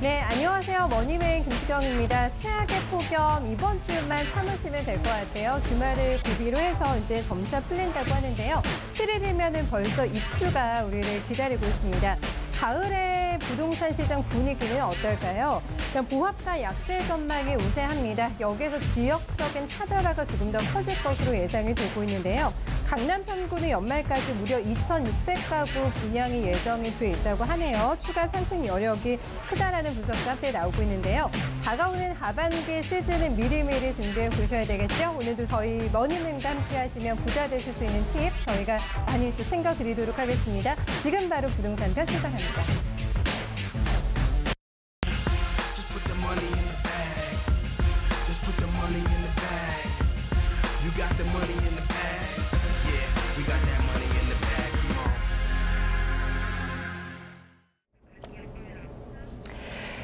네, 안녕하세요. 머니맨 김수경입니다. 최악의 폭염 이번 주만 참으시면 될 것 같아요. 주말을 구비로 해서 이제 점차 풀린다고 하는데요. 7일이면은 벌써 입추가 우리를 기다리고 있습니다. 가을의 부동산 시장 분위기는 어떨까요? 보합과 약세 전망이 우세합니다. 여기에서 지역적인 차별화가 조금 더 커질 것으로 예상이 되고 있는데요. 강남 3구는 연말까지 무려 2,600가구 분양이 예정이 돼 있다고 하네요. 추가 상승 여력이 크다라는 분석도 함께 나오고 있는데요. 다가오는 하반기 시즌은 미리미리 준비해 보셔야 되겠죠? 오늘도 저희 머니맨과 함께 하시면 부자 되실 수 있는 팁 저희가 많이 또 챙겨드리도록 하겠습니다. 지금 바로 부동산 편 시작합니다.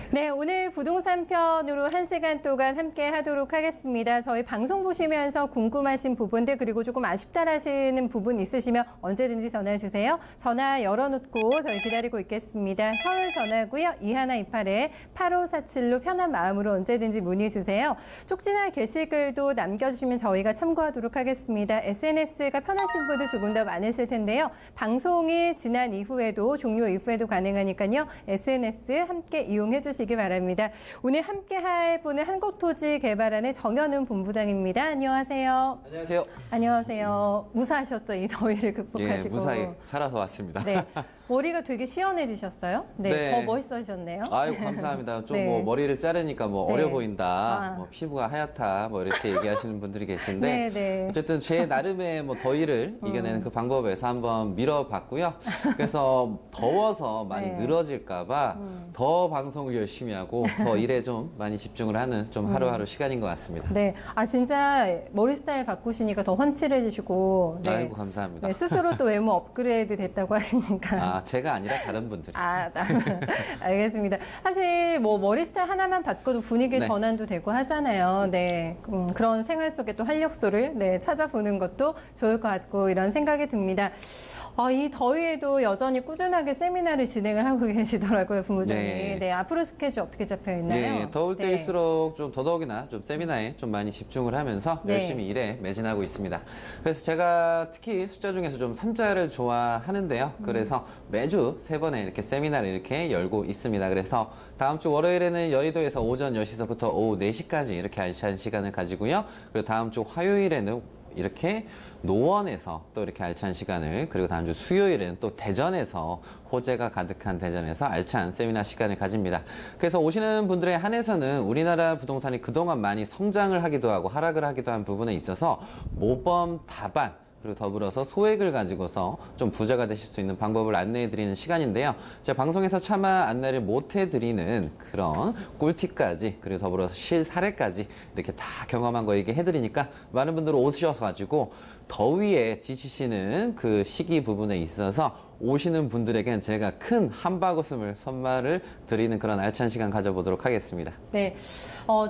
네, 오늘 부동산 편으로 1시간 동안 함께 하도록 하겠습니다. 저희 방송 보시면서 궁금하신 부분들 그리고 조금 아쉽다라시는 부분 있으시면 언제든지 전화 주세요. 전화 열어놓고 저희 기다리고 있겠습니다. 서울 전화고요. 2128-8547로 편한 마음으로 언제든지 문의 주세요. 쪽지나 게시글도 남겨주시면 저희가 참고하도록 하겠습니다. SNS가 편하신 분들 조금 더 많으실 텐데요. 방송이 지난 이후에도 종료 이후에도 가능하니까요. SNS 함께 이용해 주시기 바랍니다. 오늘 함께할 분은 한국토지개발원의 정현훈 본부장입니다. 안녕하세요. 안녕하세요. 안녕하세요. 무사하셨죠? 이 더위를 극복하시고. 예, 무사히 살아서 왔습니다. 네. 머리가 되게 시원해지셨어요? 네, 네. 더 멋있어지셨네요. 아이고, 감사합니다. 좀 네. 뭐 머리를 자르니까 뭐 네. 어려 보인다, 뭐 피부가 하얗다, 뭐 이렇게 얘기하시는 분들이 계신데 네, 네. 어쨌든 제 나름의 뭐 더위를 이겨내는 그 방법에서 한번 밀어봤고요. 그래서 더워서 많이 네. 늘어질까봐 더 방송을 열심히 하고 더 일에 좀 많이 집중을 하는 좀 하루하루 시간인 것 같습니다. 네, 아 진짜 머리 스타일 바꾸시니까 더 훤칠해지시고. 네. 아이고, 감사합니다. 네, 스스로 또 외모 업그레이드 됐다고 하시니까. 제가 아니라 다른 분들이. 알겠습니다. 사실 뭐 머리 스타일 하나만 바꿔도 분위기 전환도 되고 하잖아요. 네, 그런 생활 속에 또 활력소를 찾아보는 것도 좋을 것 같고 이런 생각이 듭니다. 이 더위에도 여전히 꾸준하게 세미나를 진행을 하고 계시더라고요, 본부장님. 네, 앞으로 스케줄 어떻게 잡혀 있나요? 네, 더울 때일수록 좀 더더욱이나 좀 세미나에 좀 많이 집중을 하면서 열심히 일에 매진하고 있습니다. 그래서 제가 특히 숫자 중에서 좀 3자를 좋아하는데요. 그래서 매주 3번의 이렇게 세미나를 이렇게 열고 있습니다. 그래서 다음 주 월요일에는 여의도에서 오전 10시서부터 오후 4시까지 이렇게 알찬 시간을 가지고요. 그리고 다음 주 화요일에는 이렇게 노원에서 또 이렇게 알찬 시간을, 그리고 다음 주 수요일에는 또 대전에서 호재가 가득한 대전에서 알찬 세미나 시간을 가집니다. 그래서 오시는 분들에 한해서는 우리나라 부동산이 그동안 많이 성장을 하기도 하고 하락을 하기도 한 부분에 있어서 모범 답안, 그리고 더불어서 소액을 가지고서 좀 부자가 되실 수 있는 방법을 안내해 드리는 시간인데요. 제가 방송에서 차마 안내를 못 해드리는 그런 꿀팁까지, 그리고 더불어서 실사례까지 이렇게 다 경험한 거 얘기해 드리니까 많은 분들 오셔서 가지고 더위에 지치시는 그 시기 부분에 있어서 오시는 분들에겐 제가 큰 한바구음을 선물을 드리는 그런 알찬 시간 가져보도록 하겠습니다. 네,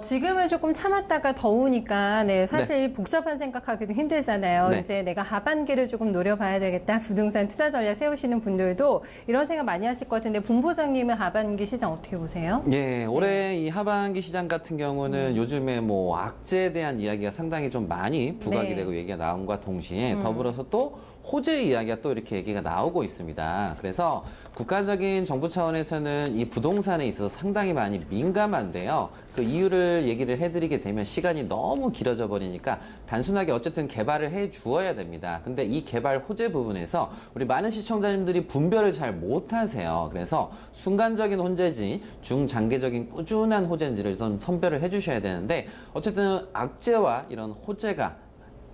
지금은 조금 참았다가 더우니까 사실 복잡한 생각하기도 힘들잖아요. 이제 내가 하반기를 조금 노려봐야 되겠다. 부동산 투자 전략 세우시는 분들도 이런 생각 많이 하실 것 같은데 본부장님은 하반기 시장 어떻게 보세요? 예, 올해 이 하반기 시장 같은 경우는 요즘에 뭐 악재에 대한 이야기가 상당히 좀 많이 부각이 되고 얘기가 나온 것과 동시에 더불어서 또 호재 이야기가 또 이렇게 얘기가 나오고 있습니다. 그래서 국가적인 정부 차원에서는 이 부동산에 있어서 상당히 많이 민감한데요. 그 이유를 얘기를 해드리게 되면 시간이 너무 길어져 버리니까 단순하게 어쨌든 개발을 해 주어야 됩니다. 근데 이 개발 호재 부분에서 우리 많은 시청자님들이 분별을 잘 못하세요. 그래서 순간적인 호재인지 중장기적인 꾸준한 호재인지를 좀 선별을 해 주셔야 되는데, 어쨌든 악재와 이런 호재가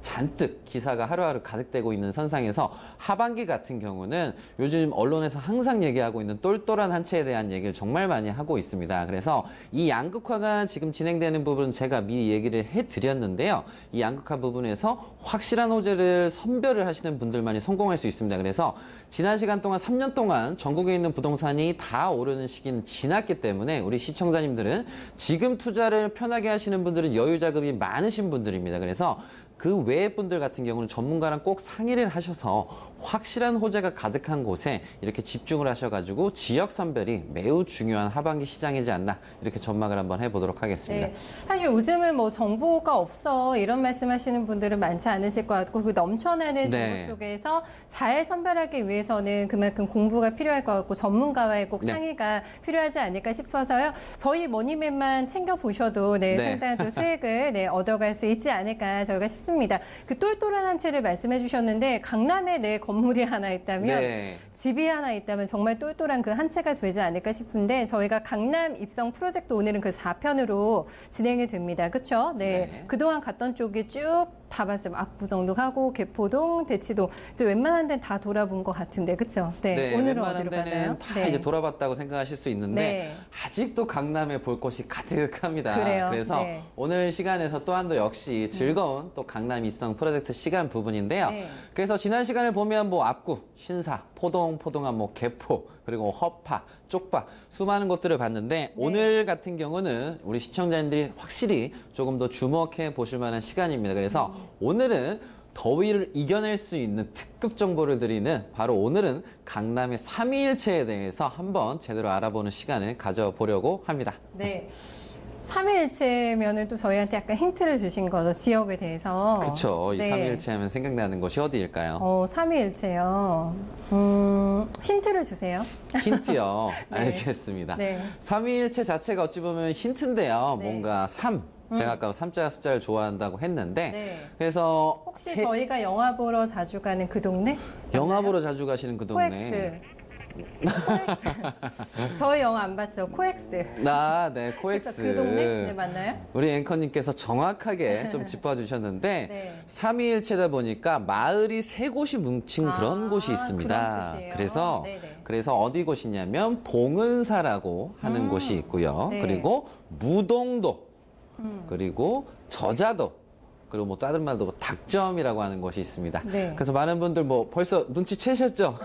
잔뜩 기사가 하루하루 가득되고 있는 선상에서 하반기 같은 경우는 요즘 언론에서 항상 얘기하고 있는 똘똘한 한 채에 대한 얘기를 정말 많이 하고 있습니다. 그래서 이 양극화가 지금 진행되는 부분은 제가 미리 얘기를 해드렸는데요. 이 양극화 부분에서 확실한 호재를 선별을 하시는 분들만이 성공할 수 있습니다. 그래서 지난 시간 동안 3년 동안 전국에 있는 부동산이 다 오르는 시기는 지났기 때문에 우리 시청자님들은 지금 투자를 편하게 하시는 분들은 여유 자금이 많으신 분들입니다. 그래서 그 외의 분들 같은 경우는 전문가랑 꼭 상의를 하셔서 확실한 호재가 가득한 곳에 이렇게 집중을 하셔가지고 지역 선별이 매우 중요한 하반기 시장이지 않나 이렇게 전망을 한번 해보도록 하겠습니다. 네. 사실 요즘은 뭐 정보가 없어 이런 말씀하시는 분들은 많지 않으실 것 같고 그 넘쳐나는 정보 네. 속에서 잘 선별하기 위해서는 그만큼 공부가 필요할 것 같고 전문가와의 꼭 네. 상의가 필요하지 않을까 싶어서요. 저희 머니맨만 챙겨보셔도 네, 네. 상당한 또 수익을 네, 얻어갈 수 있지 않을까 저희가 싶습니다. 그 똘똘한 한 채를 말씀해 주셨는데 강남에 내 건물이 하나 있다면 네. 집이 하나 있다면 정말 똘똘한 그 한 채가 되지 않을까 싶은데 저희가 강남 입성 프로젝트 오늘은 그 4편으로 진행이 됩니다. 그렇죠? 네. 네. 그동안 갔던 쪽이 쭉 다 봤어요. 압구정도 가고 개포동, 대치동 이제 웬만한 데는 다 돌아본 것 같은데 그렇죠? 네. 네, 오늘은 웬만한 어디로 데는 가나요? 다 네. 이제 돌아봤다고 생각하실 수 있는데 네. 아직도 강남에 볼 곳이 가득합니다. 그래요? 그래서 네. 오늘 시간에서 또한 더 역시 즐거운 또 강남 입성 프로젝트 시간 부분인데요. 네. 그래서 지난 시간을 보면 뭐 압구, 신사, 포동한 뭐 개포, 그리고 허파, 쪽파 수많은 곳들을 봤는데 오늘 같은 경우는 우리 시청자님들이 확실히 조금 더 주목해 보실 만한 시간입니다. 그래서 오늘은 더위를 이겨낼 수 있는 특급 정보를 드리는 바로 오늘은 강남의 삼위일체에 대해서 한번 제대로 알아보는 시간을 가져보려고 합니다. 네. 삼위일체면은 또 저희한테 약간 힌트를 주신 거죠. 지역에 대해서. 그렇죠. 이 네. 삼위일체 하면 생각나는 곳이 어디일까요? 삼위일체요. 힌트를 주세요. 힌트요. 네. 알겠습니다. 네. 삼위일체 자체가 어찌 보면 힌트인데요. 네. 뭔가 제가 아까 삼자 숫자를 좋아한다고 했는데 네. 그래서 혹시 저희가 영화 보러 자주 가는 그 동네? 영화 보러 자주 가시는 그 동네. 코엑스. 저희 영화 안 봤죠? 코엑스. 네, 코엑스. 그 동네? 네, 맞나요? 우리 앵커님께서 정확하게 좀 짚어주셨는데 네. 삼위일체다 보니까 마을이 세 곳이 뭉친 그런 곳이 있습니다. 그런 뜻이에요. 그래서 네네. 그래서 어디 곳이냐면 봉은사라고 하는 곳이 있고요. 네. 그리고 무동도, 그리고 저자도. 그리고 뭐 다른 말도 뭐 닭점이라고 하는 곳이 있습니다. 네. 그래서 많은 분들 뭐 벌써 눈치채셨죠?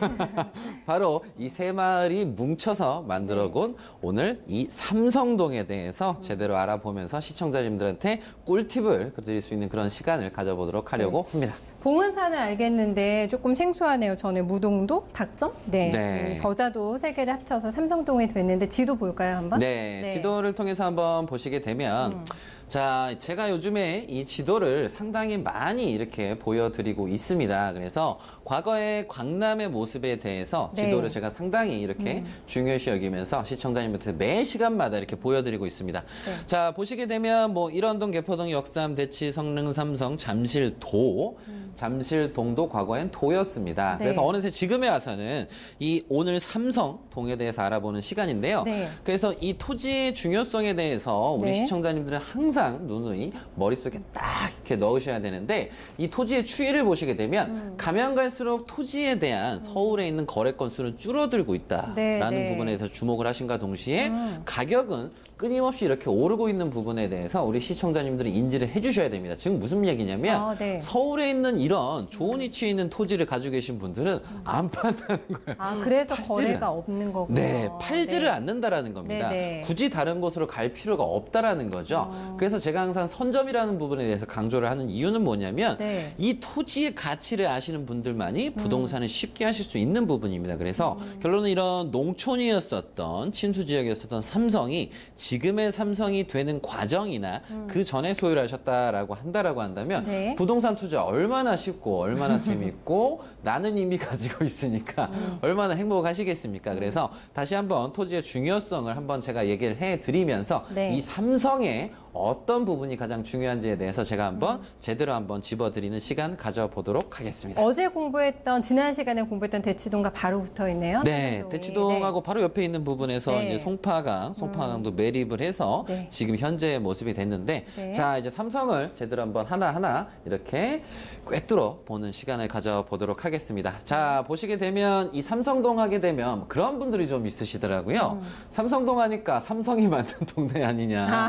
바로 이 세 마을이 뭉쳐서 만들어본 오늘 이 삼성동에 대해서 제대로 알아보면서 시청자님들한테 꿀팁을 드릴 수 있는 그런 시간을 가져보도록 하려고 합니다. 봉은사는 알겠는데 조금 생소하네요. 저는 무동도, 닭점, 네, 네. 저자도 세 개를 합쳐서 삼성동이 됐는데 지도 볼까요 한번? 네, 지도를 통해서 한번 보시게 되면 자, 제가 요즘에 이 지도를 상당히 많이 이렇게 보여드리고 있습니다. 그래서 과거의 강남의 모습에 대해서 네. 지도를 제가 상당히 이렇게 중요시 여기면서 시청자님한테 매 시간마다 이렇게 보여드리고 있습니다. 네. 자, 보시게 되면 뭐 일원동, 개포동, 역삼, 대치, 성능, 삼성, 잠실도, 잠실동도 과거엔 도였습니다. 네. 그래서 어느새 지금에 와서는 이 오늘 삼성동에 대해서 알아보는 시간인데요. 네. 그래서 이 토지의 중요성에 대해서 우리 네. 시청자님들은 항상 누누이 머릿속에 딱 이렇게 넣으셔야 되는데 이 토지의 추이를 보시게 되면 가면 갈수록 토지에 대한 서울에 있는 거래 건수는 줄어들고 있다라는 네. 부분에 대해서 주목을 하신과 동시에 가격은 끊임없이 이렇게 오르고 있는 부분에 대해서 우리 시청자님들이 인지를 해주셔야 됩니다. 지금 무슨 얘기냐면 네. 서울에 있는 이런 좋은 위치에 있는 토지를 가지고 계신 분들은 안 판다는 거예요. 그래서 팔지를 거래가 없는 거군요. 네, 팔지를 네. 않는다라는 겁니다. 네네. 굳이 다른 곳으로 갈 필요가 없다라는 거죠. 그래서 제가 항상 선점이라는 부분에 대해서 강조를 하는 이유는 뭐냐면 네. 이 토지의 가치를 아시는 분들만이 부동산을 쉽게 하실 수 있는 부분입니다. 그래서 결론은 이런 농촌이었었던 침수 지역이었었던 삼성이 지금의 삼성이 되는 과정이나 그 전에 소유를 하셨다라고 한다면 네. 부동산 투자 얼마나 쉽고 얼마나 재밌고 나는 이미 가지고 있으니까 얼마나 행복하시겠습니까? 그래서 다시 한번 토지의 중요성을 한번 제가 얘기를 해드리면서 네. 이 삼성의 어떤 부분이 가장 중요한지에 대해서 제가 한번 제대로 한번 집어드리는 시간 가져보도록 하겠습니다. 어제 지난 시간에 공부했던 대치동과 바로 붙어 있네요. 네, 삼성동이. 대치동하고 바로 옆에 있는 부분에서 네. 이제 송파강도 매립을 해서 네. 지금 현재의 모습이 됐는데, 네. 자, 이제 삼성을 제대로 한번 하나하나 이렇게 꿰뚫어 보는 시간을 가져보도록 하겠습니다. 자, 보시게 되면 이 삼성동 하게 되면 그런 분들이 좀 있으시더라고요. 삼성동 하니까 삼성이 만든 동네 아니냐.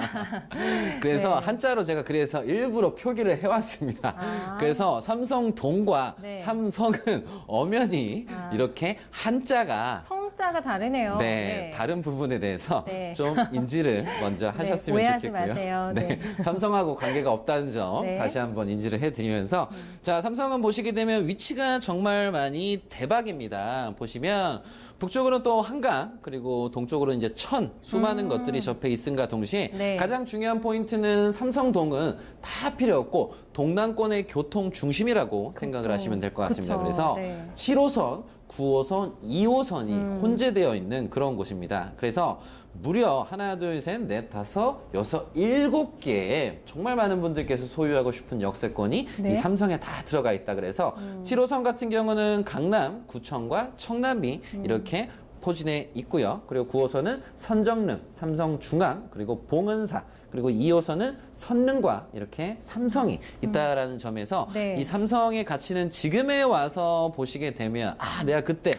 그래서 네. 한자로 제가 그래서 일부러 표기를 해왔습니다. 그래서 삼성동과 네. 삼성은 엄연히 이렇게 한자가 숫자가 다르네요. 네, 다른 부분에 대해서 네. 좀 인지를 먼저 하셨으면 오해하지 좋겠고요. 마세요. 네, 삼성하고 관계가 없다는 점 네. 다시 한번 인지를 해드리면서 자, 삼성은 보시게 되면 위치가 정말 많이 대박입니다. 보시면 북쪽으로는 또 한강, 그리고 동쪽으로 이제 수많은 것들이 접해 있음과 동시에 네. 가장 중요한 포인트는 삼성동은 다 필요 없고 동남권의 교통 중심이라고 생각을 하시면 될 것 같습니다. 그쵸. 그래서 네. 7호선, 9호선, 2호선이 혼재되어 있는 그런 곳입니다. 그래서 무려 하나, 둘, 셋, 넷, 다섯, 여섯, 7개의 정말 많은 분들께서 소유하고 싶은 역세권이 네. 이 삼성에 다 들어가 있다. 그래서 7호선 같은 경우는 강남, 구청과 청남이 이렇게 포진해 있고요. 그리고 9호선은 선정릉, 삼성중앙, 그리고 봉은사, 그리고 2호선은 선릉과 이렇게 삼성이 있다라는 점에서 네. 이 삼성의 가치는 지금에 와서 보시게 되면 내가 그때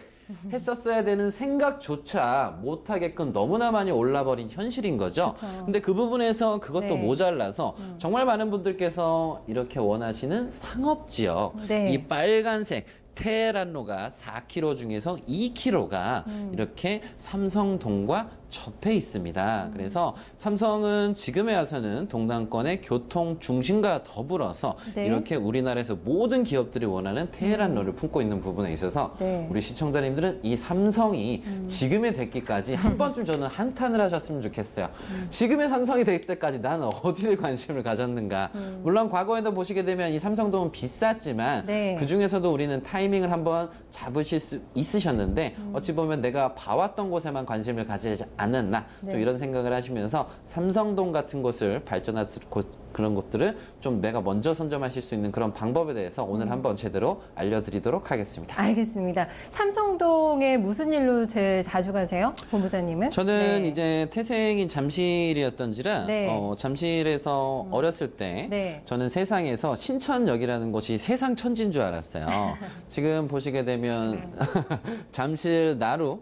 했었어야 되는 생각조차 못하게끔 너무나 많이 올라버린 현실인 거죠. 그쵸. 근데 그 부분에서 그것도 네. 모자라서 정말 많은 분들께서 이렇게 원하시는 상업지역, 네. 이 빨간색 테헤란로가 4km 중에서 2km가 이렇게 삼성동과 접해 있습니다. 그래서 삼성은 지금에 와서는 동남권의 교통 중심과 더불어서 네. 이렇게 우리나라에서 모든 기업들이 원하는 테헤란로를 품고 있는 부분에 있어서 네. 우리 시청자님들은 이 삼성이 지금의 됐기까지 한 번쯤 저는 한탄을 하셨으면 좋겠어요. 지금의 삼성이 될 때까지 나는 어디를 관심을 가졌는가. 물론 과거에도 보시게 되면 이 삼성동은 비쌌지만 네. 그중에서도 우리는 타이밍을 한번 잡으실 수 있으셨는데 어찌 보면 내가 봐왔던 곳에만 관심을 가지지 않았나. 네. 좀 이런 생각을 하시면서 삼성동 같은 곳을 발전할 그런 것들을 좀 내가 먼저 선점하실 수 있는 그런 방법에 대해서 오늘 한번 제대로 알려드리도록 하겠습니다. 알겠습니다. 삼성동에 무슨 일로 제일 자주 가세요? 본부장님은? 저는 네. 이제 태생인 잠실이었던지라 네. 잠실에서 어렸을 때 네. 저는 세상에서 신천역이라는 곳이 세상 천지인 줄 알았어요. 지금 보시게 되면 잠실 나루,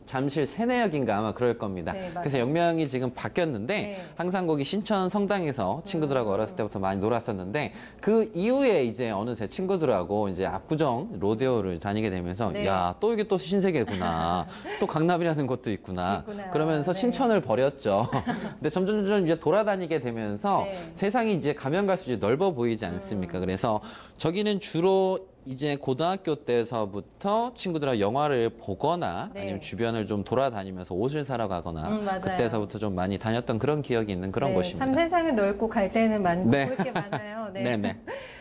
잠실 세내역인가 아마 그럴 겁니다. 네, 맞아요. 그래서 역명이 지금 바뀌었는데 네. 항상 거기 신천 성당에서 친구들하고 어렸을 때부터 많이 놀았었는데 그 이후에 이제 어느새 친구들하고 이제 압구정 로데오를 다니게 되면서 네. 야, 또 이게 또 신세계구나. 또 강남이라는 곳도 있구나. 그러면서 네. 신천을 버렸죠. 근데 점점 이제 돌아다니게 되면서 네. 세상이 이제 가면 갈수록 이제 넓어 보이지 않습니까? 그래서 저기는 주로 이제 고등학교 때서부터 친구들하고 영화를 보거나 네. 아니면 주변을 좀 돌아다니면서 옷을 사러 가거나 맞아요. 그때서부터 좀 많이 다녔던 그런 기억이 있는 그런 네, 곳입니다. 참 세상은 넓고 갈 데는 많고 네. 볼 게 많아요. 네. 네네.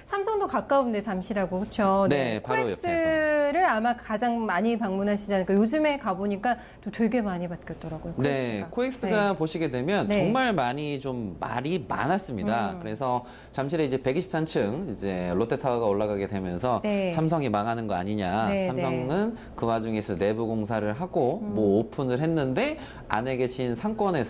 삼성도 가까운데 잠시라고 그렇죠. 네, 바로 코엑스를 아마 가장 많이 방문하시지 않을까. 요즘에 가보니까 또 되게 많이 바뀌었더라고요. 네, 코엑스가 네. 보시게 되면 네. 정말 많이 좀 말이 많았습니다. 그래서 잠실에 이제 123층 이제 롯데타워가 올라가게 되면서 네. 삼성이 망하는 거 아니냐. 네, 삼성은 그 와중에서 내부 공사를 하고 뭐 오픈을 했는데 안에 계신 상권을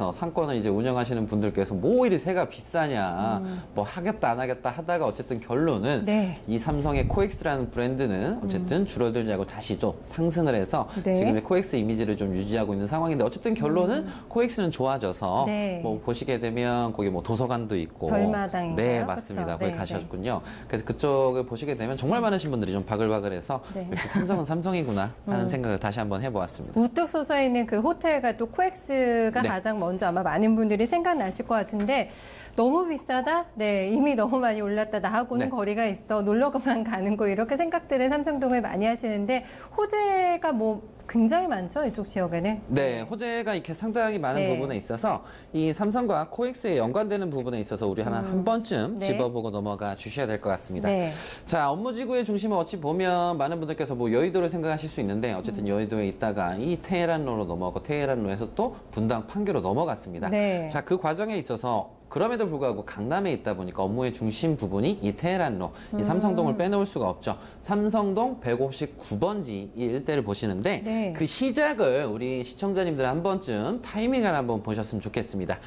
이제 운영하시는 분들께서 뭐 이리 새가 비싸냐. 뭐 하겠다 안 하겠다 하다가 어쨌든 결론은 네. 이 삼성의 코엑스라는 브랜드는 어쨌든 줄어들냐고 다시 좀 상승을 해서 네. 지금의 코엑스 이미지를 좀 유지하고 있는 상황인데 어쨌든 결론은 코엑스는 좋아져서 네. 뭐 보시게 되면 거기 뭐 도서관도 있고 별마당인가요? 네, 그쵸? 맞습니다. 거기 네, 가셨군요. 그래서 그쪽을 보시게 되면 정말 많으신 분들이 좀 바글바글해서 네. 역시 삼성은 삼성이구나 하는 생각을 다시 한번 해보았습니다. 우뚝 솟아 있는 그 호텔과 또 코엑스가 네. 가장 먼저 아마 많은 분들이 생각나실 것 같은데 너무 비싸다? 네, 이미 너무 많이 올랐다. 나하고는 네. 거리가 있어. 놀러만 가는 거 이렇게 생각들을 삼성동을 많이 하시는데 호재가 뭐 굉장히 많죠, 이쪽 지역에는. 네, 호재가 이렇게 상당히 많은 네. 부분에 있어서 이 삼성과 코엑스에 연관되는 부분에 있어서 우리 하나 한 번쯤 네. 집어보고 넘어가 주셔야 될 것 같습니다. 네. 자, 업무지구의 중심을 어찌 보면 많은 분들께서 뭐 여의도를 생각하실 수 있는데 어쨌든 여의도에 있다가 이 테헤란로로 넘어가고 테헤란로에서 또 분당 판교로 넘어갔습니다. 네. 자, 그 과정에 있어서 그럼에도 불구하고 강남에 있다 보니까 업무의 중심 부분이 이 테헤란로, 이 삼성동을 빼놓을 수가 없죠. 삼성동 159번지 이 일대를 보시는데 네. 그 시작을 우리 시청자님들 한 번쯤 타이밍을 한번 보셨으면 좋겠습니다.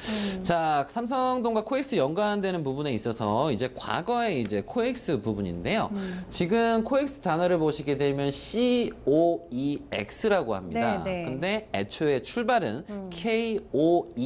자, 삼성동과 코엑스 연관되는 부분에 있어서 이제 과거에 이제 코엑스 부분인데요. 지금 코엑스 단어를 보시게 되면 COEX라고 합니다. 네, 네. 근데 애초에 출발은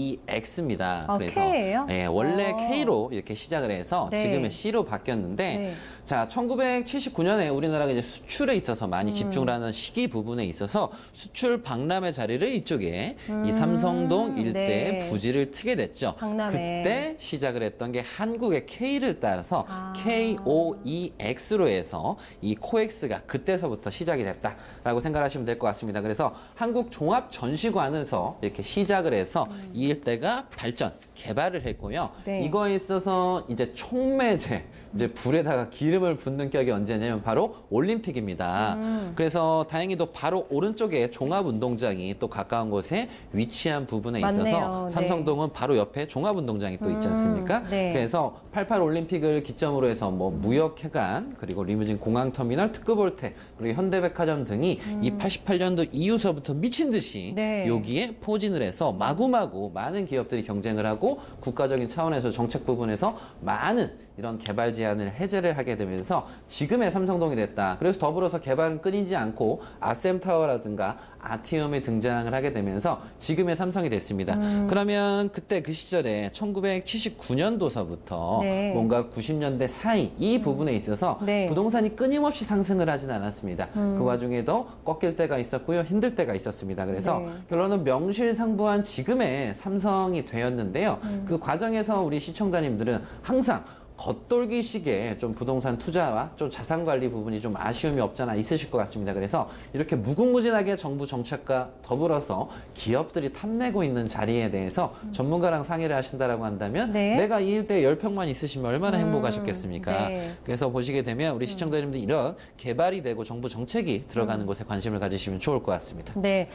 KOEX입니다. 아, K예요? 네, 원래 K로 이렇게 시작을 해서 네. 지금의 C로 바뀌었는데 네. 자, 1979년에 우리나라가 이제 수출에 있어서 많이 집중을 하는 시기 부분에 있어서 수출 박람회 자리를 이쪽에 이 삼성동 일대에 네. 부지를 트게 됐죠. 박람회. 그때 시작을 했던 게 한국의 K를 따라서 KOEX로 해서 이 코엑스가 그때서부터 시작이 됐다라고 생각하시면 될 것 같습니다. 그래서 한국 종합전시관에서 이렇게 시작을 해서 이 일대가 발전, 개발을 했고요. 네. 이거에 있어서 이제 촉매제, 이제 불에다가 기름을 붓는 격이 언제냐면 바로 올림픽입니다. 그래서 다행히도 바로 오른쪽에 종합운동장이 또 가까운 곳에 위치한 부분에 있어서 맞네요. 삼성동은 바로 옆에 종합운동장이 또 있지 않습니까? 네. 그래서 88 올림픽을 기점으로 해서 뭐 무역회관, 그리고 리무진 공항터미널, 특급홀텍, 그리고 현대백화점 등이 이 88년도 이후서부터 미친 듯이 네. 여기에 포진을 해서 마구마구 많은 기업들이 경쟁을 하고 국가적인 차원에서 정책 부분에서 많은 이런 개발 제한을 해제를 하게 되면서 지금의 삼성동이 됐다. 그래서 더불어서 개발은 끊이지 않고 아셈타워라든가 아티움에 등장을 하게 되면서 지금의 삼성이 됐습니다. 그러면 그때 그 시절에 1979년도서부터 네. 뭔가 90년대 사이 이 부분에 있어서 네. 부동산이 끊임없이 상승을 하진 않았습니다. 그 와중에도 꺾일 때가 있었고요. 힘들 때가 있었습니다. 그래서 네. 결론은 명실상부한 지금의 삼성이 되었는데요. 그 과정에서 우리 시청자님들은 항상 겉돌기식의 좀 부동산 투자와 좀 자산 관리 부분이 좀 아쉬움이 없잖아 있으실 것 같습니다. 그래서 이렇게 무궁무진하게 정부 정책과 더불어서 기업들이 탐내고 있는 자리에 대해서 전문가랑 상의를 하신다라고 한다면 네. 내가 이 일대에 10평만 있으시면 얼마나 행복하셨겠습니까? 네. 그래서 보시게 되면 우리 시청자님들 이런 개발이 되고 정부 정책이 들어가는 곳에 관심을 가지시면 좋을 것 같습니다. 네.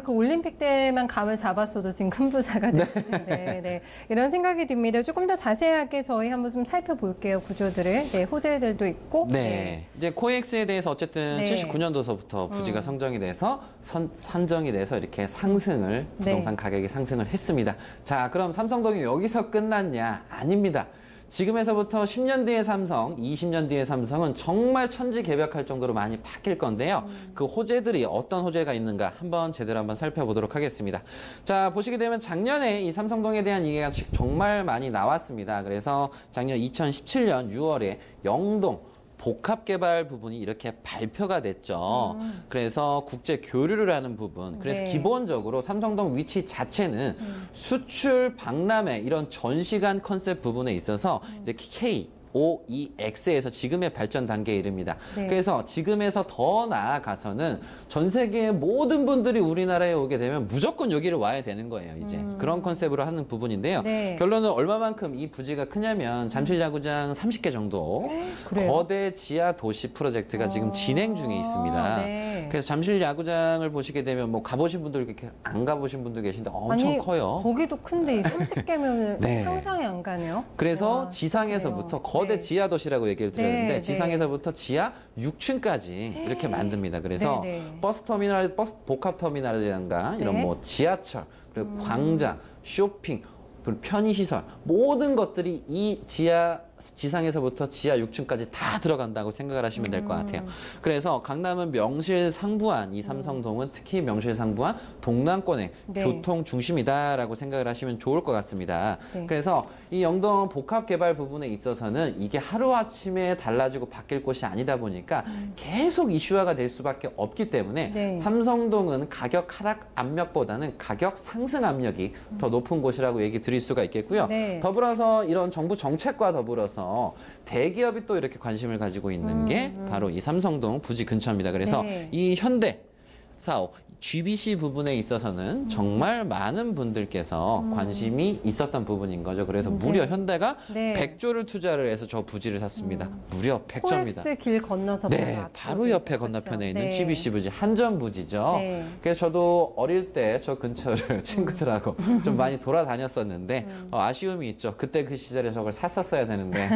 그 올림픽 때만 감을 잡았어도 지금 큰 부자가 됐을 텐데. 네. 이런 생각이 듭니다. 조금 더 자세하게 저희 한번 좀 살펴볼게요. 구조들을. 네. 호재들도 있고. 네. 이제 코엑스에 대해서 어쨌든 네. 79년도서부터 부지가 선정이 돼서 산정이 돼서 이렇게 상승을 부동산 가격이 상승을 했습니다. 자, 그럼 삼성동이 여기서 끝났냐? 아닙니다. 지금에서부터 10년 뒤의 삼성, 20년 뒤의 삼성은 정말 천지개벽할 정도로 많이 바뀔 건데요. 그 호재들이 어떤 호재가 있는가 한번 제대로 한번 살펴보도록 하겠습니다. 자, 보시게 되면 작년에 이 삼성동에 대한 이야기가 정말 많이 나왔습니다. 그래서 작년 2017년 6월에 영동 복합개발 부분이 이렇게 발표가 됐죠. 그래서 국제 교류를 하는 부분. 그래서 네. 기본적으로 삼성동 위치 자체는 수출 박람회 이런 전시관 컨셉 부분에 있어서 이렇게 KOEX에서 지금의 발전 단계에 이릅니다. 네. 그래서 지금에서 더 나아가서는 전 세계의 모든 분들이 우리나라에 오게 되면 무조건 여기를 와야 되는 거예요, 이제. 그런 컨셉으로 하는 부분인데요. 네. 결론은 얼마만큼 이 부지가 크냐면 잠실야구장 30개 정도 그래요? 거대 지하 도시 프로젝트가 지금 진행 중에 있습니다. 네. 그래서 잠실야구장을 보시게 되면 뭐 가보신 분들 이렇게 안 가보신 분들 계신데 엄청 아니, 커요. 거기도 큰데 30개면 네. 상상이 안 가네요. 그래서 와, 지상에서부터 그래요. 거대 네. 지하 도시라고 얘기를 드렸는데 네, 지상에서부터 지하 6층까지 이렇게 만듭니다. 그래서 네, 네. 버스 터미널, 버스 복합 터미널이라든가 이런 네. 뭐 지하철, 그리고 광장, 쇼핑, 그리고 편의시설 모든 것들이 이 지상에서부터 지하 6층까지 다 들어간다고 생각을 하시면 될 것 같아요. 그래서 강남은 명실상부한 이 삼성동은 특히 명실상부한 동남권의 네. 교통 중심이다라고 생각을 하시면 좋을 것 같습니다. 네. 그래서 이 영동 복합 개발 부분에 있어서는 이게 하루아침에 달라지고 바뀔 곳이 아니다 보니까 계속 이슈화가 될 수밖에 없기 때문에 네. 삼성동은 가격 하락 압력보다는 가격 상승 압력이 더 높은 곳이라고 얘기 드릴 수가 있겠고요. 네. 더불어서 이런 정부 정책과 더불어서 대기업이 또 이렇게 관심을 가지고 있는 게 바로 이 삼성동 부지 근처입니다. 그래서 네. 이 현대 사업 GBC 부분에 있어서는 정말 많은 분들께서 관심이 있었던 부분인 거죠. 그래서 무려 현대가 네. 100조를 투자를 해서 저 부지를 샀습니다. 무려 100조입니다. 코엑스 길 건너서 네, 바로 바로 앞쪽이죠. 옆에 그렇죠? 건너편에 있는 네. GBC 부지 한전 부지죠. 네. 그래서 저도 어릴 때 저 근처를 친구들하고 좀 많이 돌아다녔었는데 아쉬움이 있죠. 그때 그 시절에 저걸 샀었어야 되는데.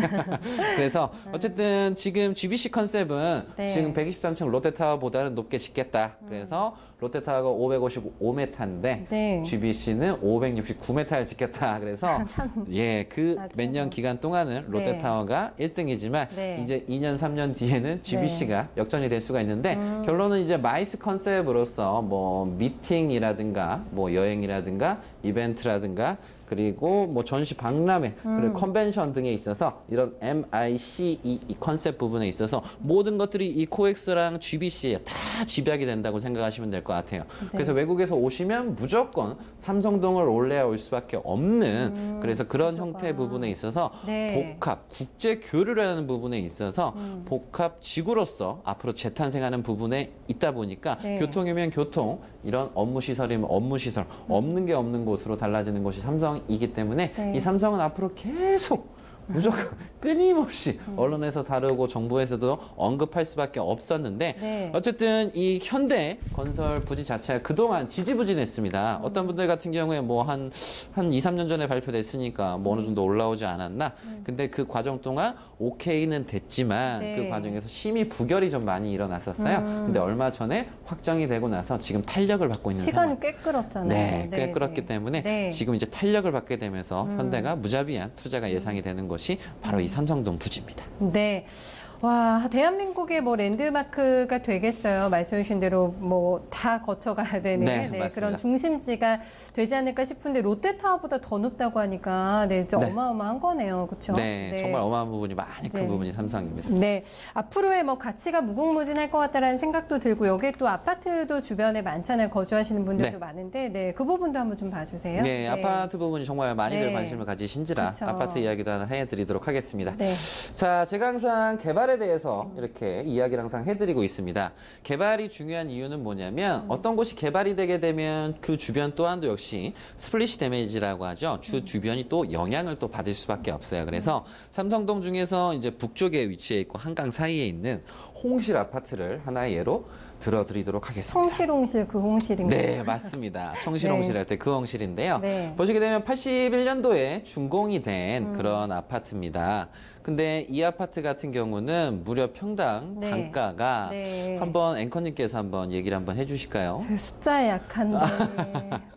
그래서 어쨌든 지금 GBC 컨셉은 네. 지금 123층 롯데타워보다는 높게 짓겠다. 그래서 롯데타워가 555m인데 네. GBC는 569m를 짓겠다. 그래서 예, 그 맞아요. 몇 년 기간 동안은 롯데타워가 1등이지만 네. 이제 2년, 3년 뒤에는 GBC가 역전이 될 수가 있는데 결론은 이제 마이스 컨셉으로서 뭐 미팅이라든가 뭐 여행이라든가 이벤트라든가 그리고 뭐 전시 박람회, 그리고 컨벤션 등에 있어서 이런 MICE 이 컨셉 부분에 있어서 모든 것들이 이 코엑스랑 GBC에 다 집약이 된다고 생각하시면 될 것 같아요. 네. 그래서 외국에서 오시면 무조건 삼성동을 올려야 올 수밖에 없는 그래서 그런 형태의 부분에 있어서 네. 복합, 국제 교류를 하는 부분에 있어서 복합 지구로서 앞으로 재탄생하는 부분에 있다 보니까 네. 교통이면 교통, 이런 업무 시설이면 업무 시설, 없는 게 없는 곳으로 달라지는 곳이 삼성이기 때문에 네. 이 삼성은 앞으로 계속 무조건 끊임없이 언론에서 다루고 정부에서도 언급할 수밖에 없었는데 네. 어쨌든 이 현대 건설 부지 자체가 그동안 지지부진했습니다. 어떤 분들 같은 경우에 뭐 한 2, 3년 전에 발표됐으니까 뭐 어느 정도 올라오지 않았나. 근데 그 과정 동안 오케이는 됐지만 네. 그 과정에서 심의 부결이 좀 많이 일어났었어요. 근데 얼마 전에 확정이 되고 나서 지금 탄력을 받고 있는 상황. 시간이 꽤 끌었잖아요. 네, 꽤 끌었기 때문에 네. 지금 이제 탄력을 받게 되면서 현대가 무자비한 투자가 예상이 되는 것이 바로 이 삼성동 부지입니다. 네. 와, 대한민국의 뭐 랜드마크가 되겠어요. 말씀해 주신 대로 뭐 다 거쳐가야 되는 네, 맞습니다. 그런 중심지가 되지 않을까 싶은데 롯데타워보다 더 높다고 하니까 좀 네. 어마어마한 거네요. 그렇죠? 네, 정말 어마어마한 부분이 많이 큰 네. 부분이 삼성입니다. 네, 앞으로의 뭐 가치가 무궁무진할 것 같다라는 생각도 들고 여기에 또 아파트도 주변에 많잖아요. 거주하시는 분들도 네. 많은데 네, 그 부분도 한번 좀 봐주세요. 네, 아파트 부분이 정말 많이들 네. 관심을 가지신지라 그쵸. 아파트 이야기도 하나 해드리도록 하겠습니다. 네. 자, 제가 항상 개발에 대해서 이렇게 이야기를 항상 해드리고 있습니다. 개발이 중요한 이유는 뭐냐면 어떤 곳이 개발이 되게 되면 그 주변 또한도 역시 스플리시 데미지라고 하죠. 주변이 또 영향을 또 받을 수밖에 없어요. 그래서 삼성동 중에서 이제 북쪽에 위치해 있고 한강 사이에 있는 홍실 아파트를 하나의 예로 들어드리도록 하겠습니다. 성실홍실 그 홍실인가요? 네, 맞습니다. 청실홍실 할 때 그 홍실인데요. 네. 보시게 되면 81년도에 준공이 된 그런 아파트입니다. 근데 이 아파트 같은 경우는 무려 평당 네. 단가가 네. 한번 앵커님께서 한번 얘기를 한번 해주실까요? 그 숫자에 약한데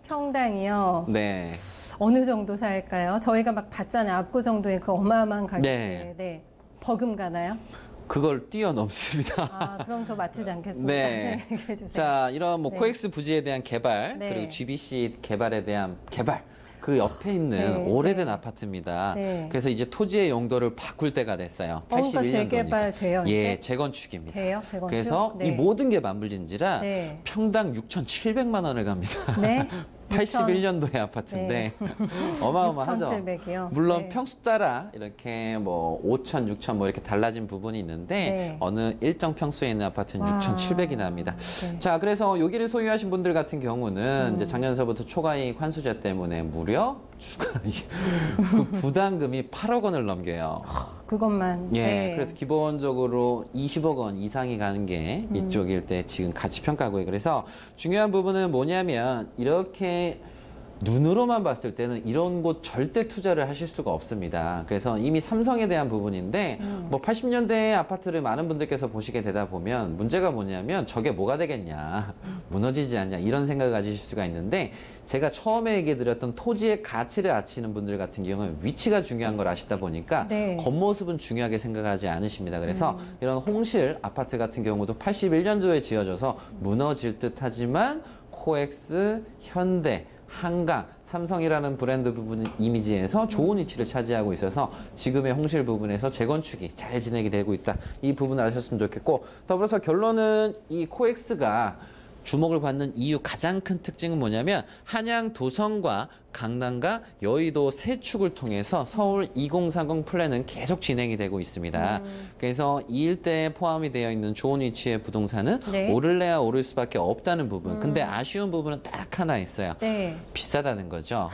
평당이요. 네. 어느 정도 살까요? 저희가 막 봤잖아요. 압구정도의 그 어마어마한 가격에. 네. 네. 버금가나요? 그걸 뛰어넘습니다. 아, 그럼 저 맞추지 않겠습니다. 네. 얘기해 주세요. 자, 이런 뭐 네. 코엑스 부지에 대한 개발, 네. 그리고 GBC 개발에 대한 개발, 그 옆에 있는 네, 오래된 네. 아파트입니다. 네. 그래서 이제 토지의 용도를 바꿀 때가 됐어요. 그러니까 81년도니까. 재개발 돼요, 예, 이제? 재건축입니다. 돼요? 재건축? 그래서 네. 이 모든 게 맞물린지라 네. 평당 6,700만 원을 갑니다. 네. 81년도의 아파트인데 어마어마하죠. 6,700이요. 물론 네. 평수 따라 이렇게 뭐 5천, 6천 뭐 이렇게 달라진 부분이 있는데 네. 어느 일정 평수에 있는 아파트는 와. 6,700이나 합니다. 네. 자, 그래서 여기를 소유하신 분들 같은 경우는 이제 작년서부터 초과이익 환수제 때문에 무려 추가이익 그 부담금이 8억 원을 넘겨요. 그것만. 예, 네. 그래서 기본적으로 20억 원 이상이 가는 게 이쪽일 때 지금 가치 평가고요. 그래서 중요한 부분은 뭐냐면 이렇게 눈으로만 봤을 때는 이런 곳 절대 투자를 하실 수가 없습니다. 그래서 이미 삼성에 대한 부분인데 뭐 80년대 아파트를 많은 분들께서 보시게 되다 보면 문제가 뭐냐면 저게 뭐가 되겠냐, 무너지지 않냐 이런 생각을 가지실 수가 있는데 제가 처음에 얘기해드렸던 토지의 가치를 아시는 분들 같은 경우는 위치가 중요한 걸 아시다 보니까 네. 겉모습은 중요하게 생각하지 않으십니다. 그래서 이런 홍실 아파트 같은 경우도 81년도에 지어져서 무너질 듯 하지만 코엑스, 현대, 한강, 삼성이라는 브랜드 부분 이미지에서 좋은 위치를 차지하고 있어서 지금의 홍실 부분에서 재건축이 잘 진행이 되고 있다. 이 부분을 아셨으면 좋겠고 더불어서 결론은 이 코엑스가 주목을 받는 이유 가장 큰 특징은 뭐냐면 한양 도성과 강남과 여의도 세 축을 통해서 서울 2030 플랜은 계속 진행이 되고 있습니다. 그래서 이 일대에 포함이 되어 있는 좋은 위치의 부동산은 네. 오를래야 오를 수밖에 없다는 부분. 근데 아쉬운 부분은 딱 하나 있어요. 네. 비싸다는 거죠.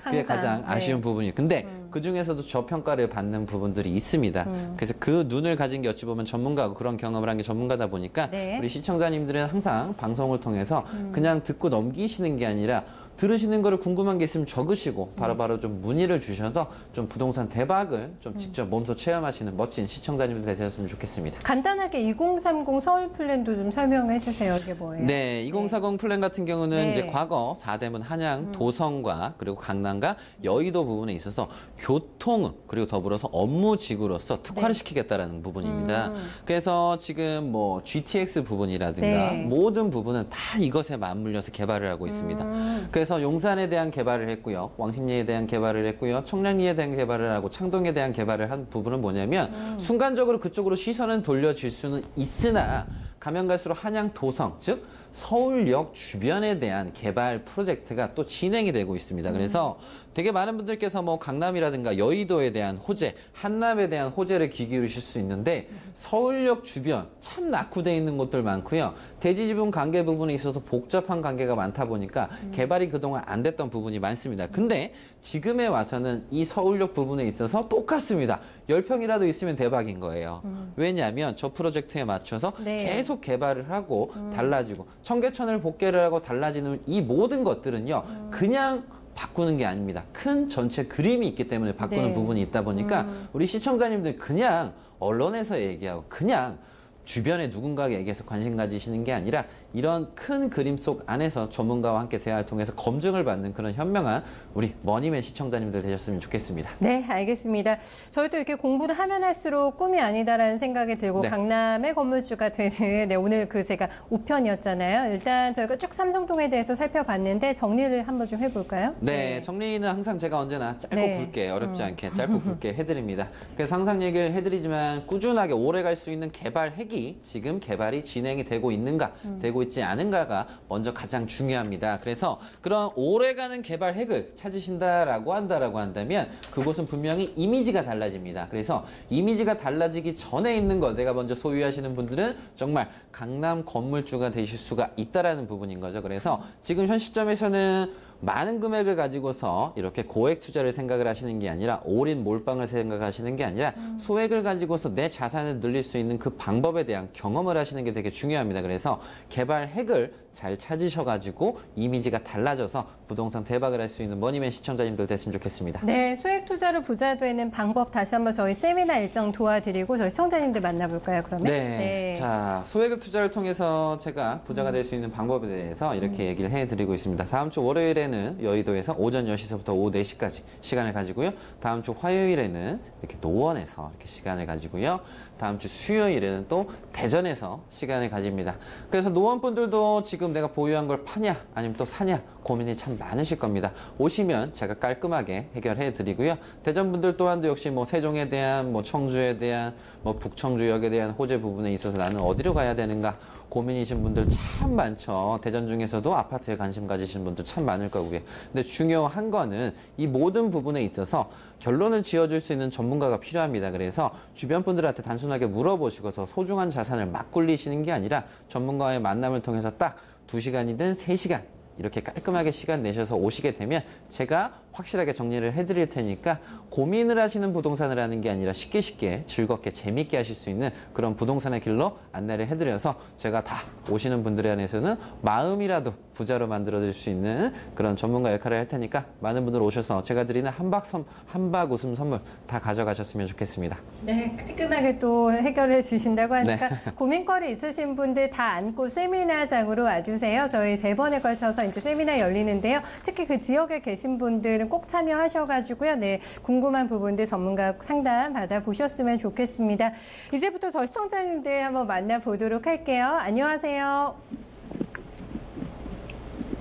그게 항상, 가장 아쉬운 네. 부분이에요. 근데 그 중에서도 저평가를 받는 부분들이 있습니다. 그래서 그 눈을 가진 게 어찌 보면 전문가고 그런 경험을 한 게 전문가다 보니까 네. 우리 시청자님들은 항상 방송을 통해서 그냥 듣고 넘기시는 게 아니라 들으시는 거를 궁금한 게 있으면 적으시고 바로바로 좀 문의를 주셔서 좀 부동산 대박을 좀 직접 몸소 체험하시는 멋진 시청자님들 되셨으면 좋겠습니다. 간단하게 2030 서울 플랜도 좀 설명해 주세요. 이게 뭐예요? 네, 2040 플랜 같은 경우는 네. 이제 과거 4대문 한양, 도성과 그리고 강남과 여의도 부분에 있어서 교통 그리고 더불어서 업무지구로서 특화를 네. 시키겠다라는 부분입니다. 그래서 지금 뭐 GTX 부분이라든가 네. 모든 부분은 다 이것에 맞물려서 개발을 하고 있습니다. 그래서 그래서 용산에 대한 개발을 했고요. 왕십리에 대한 개발을 했고요. 청량리에 대한 개발을 하고 창동에 대한 개발을 한 부분은 뭐냐면 순간적으로 그쪽으로 시선은 돌려질 수는 있으나 가면 갈수록 한양 도성, 즉 서울역 주변에 대한 개발 프로젝트가 또 진행이 되고 있습니다. 그래서 되게 많은 분들께서 뭐 강남이라든가 여의도에 대한 호재, 한남에 대한 호재를 귀 기울이실 수 있는데 서울역 주변 참 낙후되어 있는 곳들 많고요. 대지 지분 관계 부분에 있어서 복잡한 관계가 많다 보니까 개발이 그동안 안 됐던 부분이 많습니다. 근데 지금에 와서는 이 서울역 부분에 있어서 똑같습니다. 10평이라도 있으면 대박인 거예요. 왜냐하면 저 프로젝트에 맞춰서 네. 계속 개발을 하고 달라지고 청계천을 복개를 하고 달라지는 이 모든 것들은요. 그냥 바꾸는 게 아닙니다. 큰 전체 그림이 있기 때문에 바꾸는 네. 부분이 있다 보니까 우리 시청자님들 그냥 언론에서 얘기하고 그냥 주변에 누군가에게서 관심 가지시는 게 아니라 이런 큰 그림 속 안에서 전문가와 함께 대화를 통해서 검증을 받는 그런 현명한 우리 머니맨 시청자님들 되셨으면 좋겠습니다. 네, 알겠습니다. 저희도 이렇게 공부를 하면 할수록 꿈이 아니다라는 생각이 들고 네. 강남의 건물주가 되는 오늘 그 제가 5편이었잖아요. 일단 저희가 쭉 삼성동에 대해서 살펴봤는데 정리를 한번 좀 해볼까요? 네, 정리는 항상 제가 언제나 짧고 네. 굵게 어렵지 않게 짧고 굵게 해드립니다. 그래서 항상 얘기를 해드리지만 꾸준하게 오래 갈 수 있는 개발 핵이 지금 개발이 진행이 되고 있는가 되고 있지 않은가가 먼저 가장 중요합니다. 그래서 그런 오래가는 개발 핵을 찾으신다라고 한다면 그곳은 분명히 이미지가 달라집니다. 그래서 이미지가 달라지기 전에 있는 걸 내가 먼저 소유하시는 분들은 정말 강남 건물주가 되실 수가 있다라는 부분인 거죠. 그래서 지금 현 시점에서는 많은 금액을 가지고서 이렇게 고액 투자를 생각을 하시는 게 아니라 올인 몰빵을 생각하시는 게 아니라 소액을 가지고서 내 자산을 늘릴 수 있는 그 방법에 대한 경험을 하시는 게 되게 중요합니다. 그래서 개발 핵을 잘 찾으셔가지고 이미지가 달라져서 부동산 대박을 할 수 있는 머니맨 시청자님들 됐으면 좋겠습니다. 네, 소액 투자로 부자 되는 방법 다시 한번 저희 세미나 일정 도와드리고 저희 시청자님들 만나볼까요, 그러면? 네. 자, 소액 투자를 통해서 제가 부자가 될 수 있는 방법에 대해서 이렇게 얘기를 해드리고 있습니다. 다음 주 월요일에는 여의도에서 오전 10시부터 오후 4시까지 시간을 가지고요. 다음 주 화요일에는 이렇게 노원에서 이렇게 시간을 가지고요. 다음 주 수요일에는 또 대전에서 시간을 가집니다. 그래서 노원분들도 지금 내가 보유한 걸 파냐 아니면 또 사냐 고민이 참 많으실 겁니다. 오시면 제가 깔끔하게 해결해 드리고요. 대전분들 또한도 역시 뭐 세종에 대한 뭐 청주에 대한 뭐 북청주역에 대한 호재 부분에 있어서 나는 어디로 가야 되는가 고민이신 분들 참 많죠. 대전 중에서도 아파트에 관심 가지신 분들 참 많을 거고요. 근데 중요한 거는 이 모든 부분에 있어서 결론을 지어줄 수 있는 전문가가 필요합니다. 그래서 주변 분들한테 단순하게 물어보시고서 소중한 자산을 막 굴리시는 게 아니라 전문가와의 만남을 통해서 딱 2시간이든 3시간 이렇게 깔끔하게 시간 내셔서 오시게 되면 제가 확실하게 정리를 해드릴 테니까 고민을 하시는 부동산을 하는 게 아니라 쉽게 즐겁게 재밌게 하실 수 있는 그런 부동산의 길로 안내를 해드려서 제가 다 오시는 분들에 한해서는 마음이라도 부자로 만들어드릴 수 있는 그런 전문가 역할을 할 테니까 많은 분들 오셔서 제가 드리는 한박 웃음 선물 다 가져가셨으면 좋겠습니다. 네, 깔끔하게 또 해결해 주신다고 하니까 네. 고민거리 있으신 분들 다 안고 세미나장으로 와주세요. 저희 3번에 걸쳐서 이제 세미나 열리는데요. 특히 그 지역에 계신 분들은 꼭 참여하셔가지고요. 네, 궁금한 부분들 전문가 상담 받아보셨으면 좋겠습니다. 이제부터 저희 시청자님들 한번 만나보도록 할게요. 안녕하세요.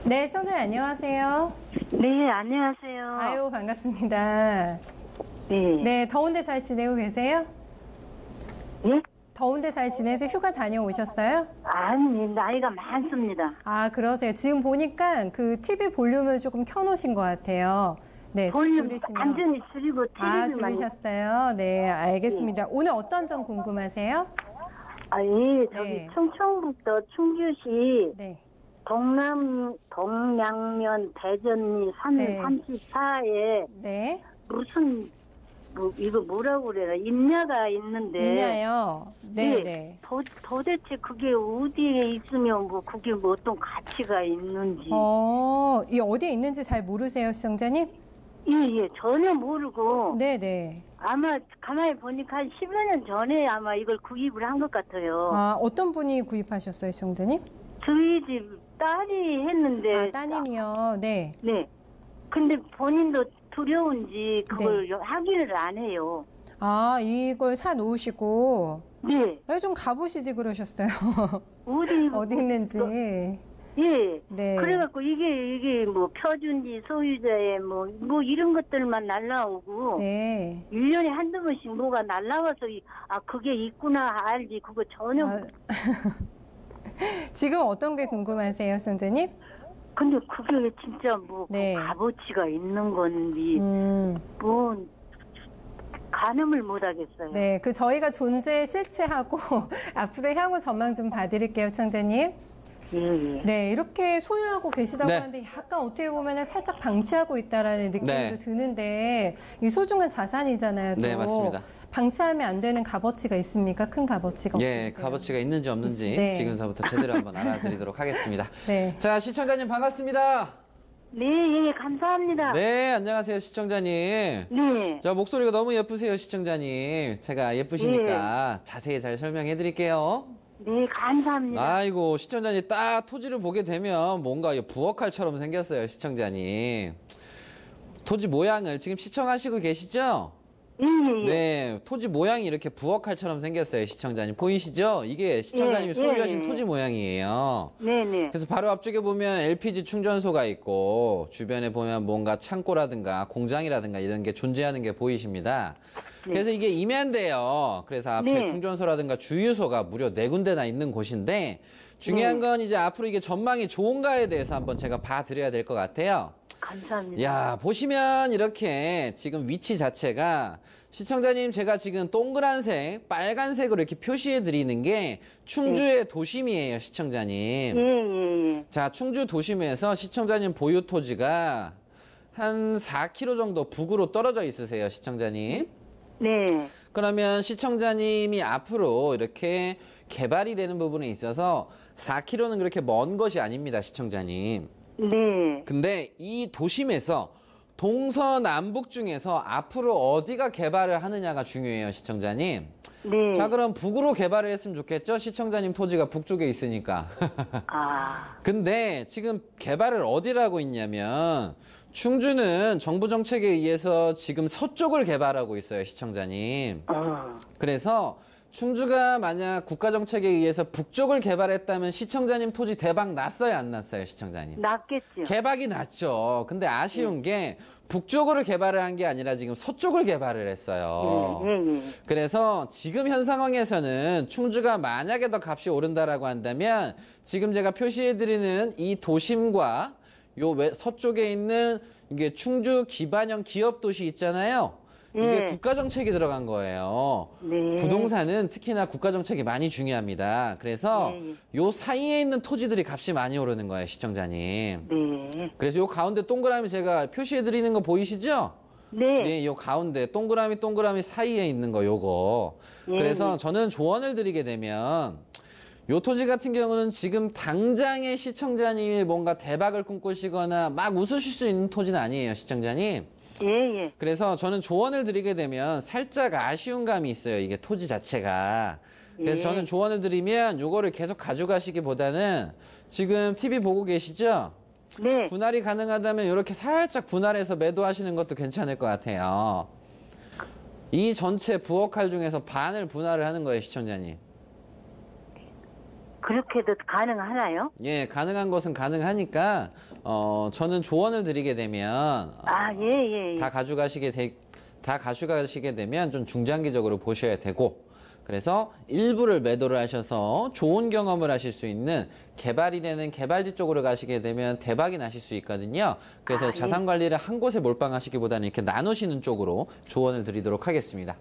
네, 시청자님 안녕하세요. 네, 안녕하세요. 아유, 반갑습니다. 네. 네, 더운데 잘 지내고 계세요? 예? 더운데 잘 지내서 휴가 다녀오셨어요? 아니, 나이가 많습니다. 아, 그러세요. 지금 보니까 그 TV 볼륨을 조금 켜놓으신 것 같아요. 네, 좀 볼륨 줄이시면. 완전히 줄이고 아, TV만. 줄이셨어요? 네, 알겠습니다. 오늘 어떤 점 궁금하세요? 아, 예, 저기 네. 충청북도 충주시 네. 동양면 대전리 산 네. 34에 네. 무슨 이거 뭐라고 그래야 임야가 있는데. 임야요? 네, 예, 네. 도대체 그게 어디에 있으면 뭐 그게 뭐 어떤 가치가 있는지. 이 어디에 있는지 잘 모르세요, 시청자님? 예, 전혀 모르고. 네, 네. 아마 가만히 보니까 한 10여 년 전에 아마 이걸 구입을 한 것 같아요. 아, 어떤 분이 구입하셨어요, 시청자님? 저희 집 딸이 했는데. 아, 따님이요. 네. 네. 근데 본인도 두려운지 그걸 확인을 안 해요. 아, 이걸 사 놓으시고. 네. 좀 가보시지 그러셨어요. 어디 어디 있는지. 예. 네. 그래갖고 이게 뭐 표준지 소유자의 뭐 이런 것들만 날라오고. 네. 1년에 한두 번씩 뭐가 날라와서 그게 있구나 알지. 그거 전혀. 지금 어떤 게 궁금하세요, 선생님? 근데 그게 진짜 뭐 네. 그 값어치가 있는 건지 뭐 가늠을 못 하겠어요. 네, 저희가 존재 실체하고 앞으로 향후 전망 좀 봐드릴게요, 청자님. 예. 네, 이렇게 소유하고 계시다고 네. 하는데 약간 어떻게 보면 살짝 방치하고 있다라는 느낌도 네. 드는데 이 소중한 자산이잖아요. 또. 네, 맞습니다. 방치하면 안 되는 값어치가 있습니까? 큰 값어치가 예, 없으세요? 값어치가 있는지 없는지 네. 지금서부터 제대로 한번 알아드리도록 하겠습니다. 네. 자, 시청자님 반갑습니다. 네, 감사합니다. 네, 안녕하세요, 시청자님. 네. 자, 목소리가 너무 예쁘세요, 시청자님. 제가 예쁘시니까 자세히 잘 설명해 드릴게요. 네, 감사합니다. 아이고, 시청자님 딱 토지를 보게 되면 뭔가 부엌칼처럼 생겼어요, 시청자님. 토지 모양을 지금 시청하시고 계시죠? 예. 네, 토지 모양이 이렇게 부엌칼처럼 생겼어요, 시청자님. 보이시죠? 이게 시청자님이 예, 소유하신 예. 토지 모양이에요. 네네. 그래서 바로 앞쪽에 보면 LPG 충전소가 있고 주변에 보면 뭔가 창고라든가 공장이라든가 이런 게 존재하는 게 보이십니다. 네. 그래서 이게 임야인데요. 그래서 앞에 네. 충전소라든가 주유소가 무려 4군데나 있는 곳인데 중요한 건 이제 앞으로 이게 전망이 좋은가에 대해서 한번 제가 봐드려야 될 것 같아요. 감사합니다. 야, 보시면 이렇게 지금 위치 자체가 시청자님 제가 지금 동그란색, 빨간색으로 이렇게 표시해 드리는 게 충주의 도심이에요, 시청자님. 예. 자, 충주 도심에서 시청자님 보유 토지가 한 4km 정도 북으로 떨어져 있으세요, 시청자님. 네. 그러면 시청자님이 앞으로 이렇게 개발이 되는 부분에 있어서 4km는 그렇게 먼 것이 아닙니다, 시청자님. 네. 근데 이 도심에서 동서남북 중에서 앞으로 어디가 개발을 하느냐가 중요해요, 시청자님. 네. 자, 그럼 북으로 개발을 했으면 좋겠죠? 시청자님 토지가 북쪽에 있으니까. 근데 지금 개발을 어디를 하고 있냐면 충주는 정부 정책에 의해서 지금 서쪽을 개발하고 있어요, 시청자님. 그래서 충주가 만약 국가 정책에 의해서 북쪽을 개발했다면 시청자님 토지 대박 났어요, 안 났어요, 시청자님? 났겠죠. 개박이 났죠. 근데 아쉬운 게 북쪽으로 개발을 한 게 아니라 지금 서쪽을 개발을 했어요. 예. 그래서 지금 현 상황에서는 충주가 만약에 더 값이 오른다라고 한다면 지금 제가 표시해드리는 이 도심과 요 서쪽에 있는 이게 충주 기반형 기업 도시 있잖아요. 이게 국가 정책이 들어간 거예요. 네. 부동산은 특히나 국가 정책이 많이 중요합니다. 그래서 요 사이에 있는 토지들이 값이 많이 오르는 거예요, 시청자님. 네. 그래서 요 가운데 동그라미 제가 표시해 드리는 거 보이시죠? 네. 네, 요 가운데 동그라미 사이에 있는 거 요거. 그래서 저는 조언을 드리게 되면 요 토지 같은 경우는 지금 당장의 시청자님이 뭔가 대박을 꿈꾸시거나 막 웃으실 수 있는 토지는 아니에요, 시청자님. 예. 그래서 저는 조언을 드리게 되면 살짝 아쉬운 감이 있어요, 이게 토지 자체가. 그래서 저는 조언을 드리면 요거를 계속 가져가시기보다는 지금 TV 보고 계시죠? 네. 분할이 가능하다면 이렇게 살짝 분할해서 매도하시는 것도 괜찮을 것 같아요. 이 전체 부엌칼 중에서 반을 분할을 하는 거예요, 시청자님. 그렇게도 가능하나요? 예, 가능한 것은 가능하니까 저는 조언을 드리게 되면 예. 다 가져가시게 되면 좀 중장기적으로 보셔야 되고, 그래서 일부를 매도를 하셔서 좋은 경험을 하실 수 있는 개발이 되는 개발지 쪽으로 가시게 되면 대박이 나실 수 있거든요. 그래서 자산 관리를 한 곳에 몰빵하시기보다는 이렇게 나누시는 쪽으로 조언을 드리도록 하겠습니다.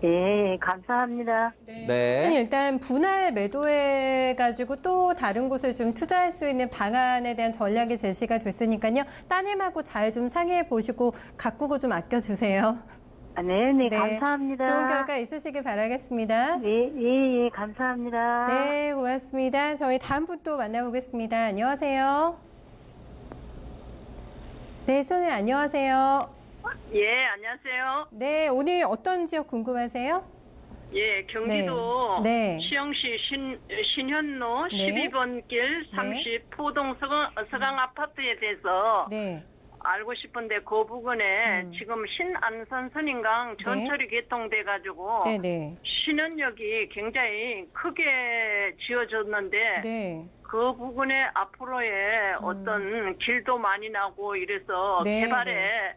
예, 감사합니다. 네. 일단 분할 매도해가지고 또 다른 곳을 좀 투자할 수 있는 방안에 대한 전략이 제시가 됐으니까요. 따님하고 잘 좀 상의해 보시고 가꾸고 좀 아껴주세요. 네, 감사합니다. 좋은 결과 있으시길 바라겠습니다. 예, 감사합니다. 네, 고맙습니다. 저희 다음 분 또 만나보겠습니다. 안녕하세요. 네, 손님 안녕하세요. 예, 안녕하세요. 네, 오늘 어떤 지역 궁금하세요? 예, 경기도 네. 시흥시 신현로 네. 12번 길 30 포동 서강 아파트에 대해서 네. 알고 싶은데 그 부근에 지금 신안산 선인강 전철이 개통돼 가지고 네네. 신현역이 굉장히 크게 지어졌는데 네. 그 부근에 앞으로의 어떤 길도 많이 나고 이래서 네, 개발에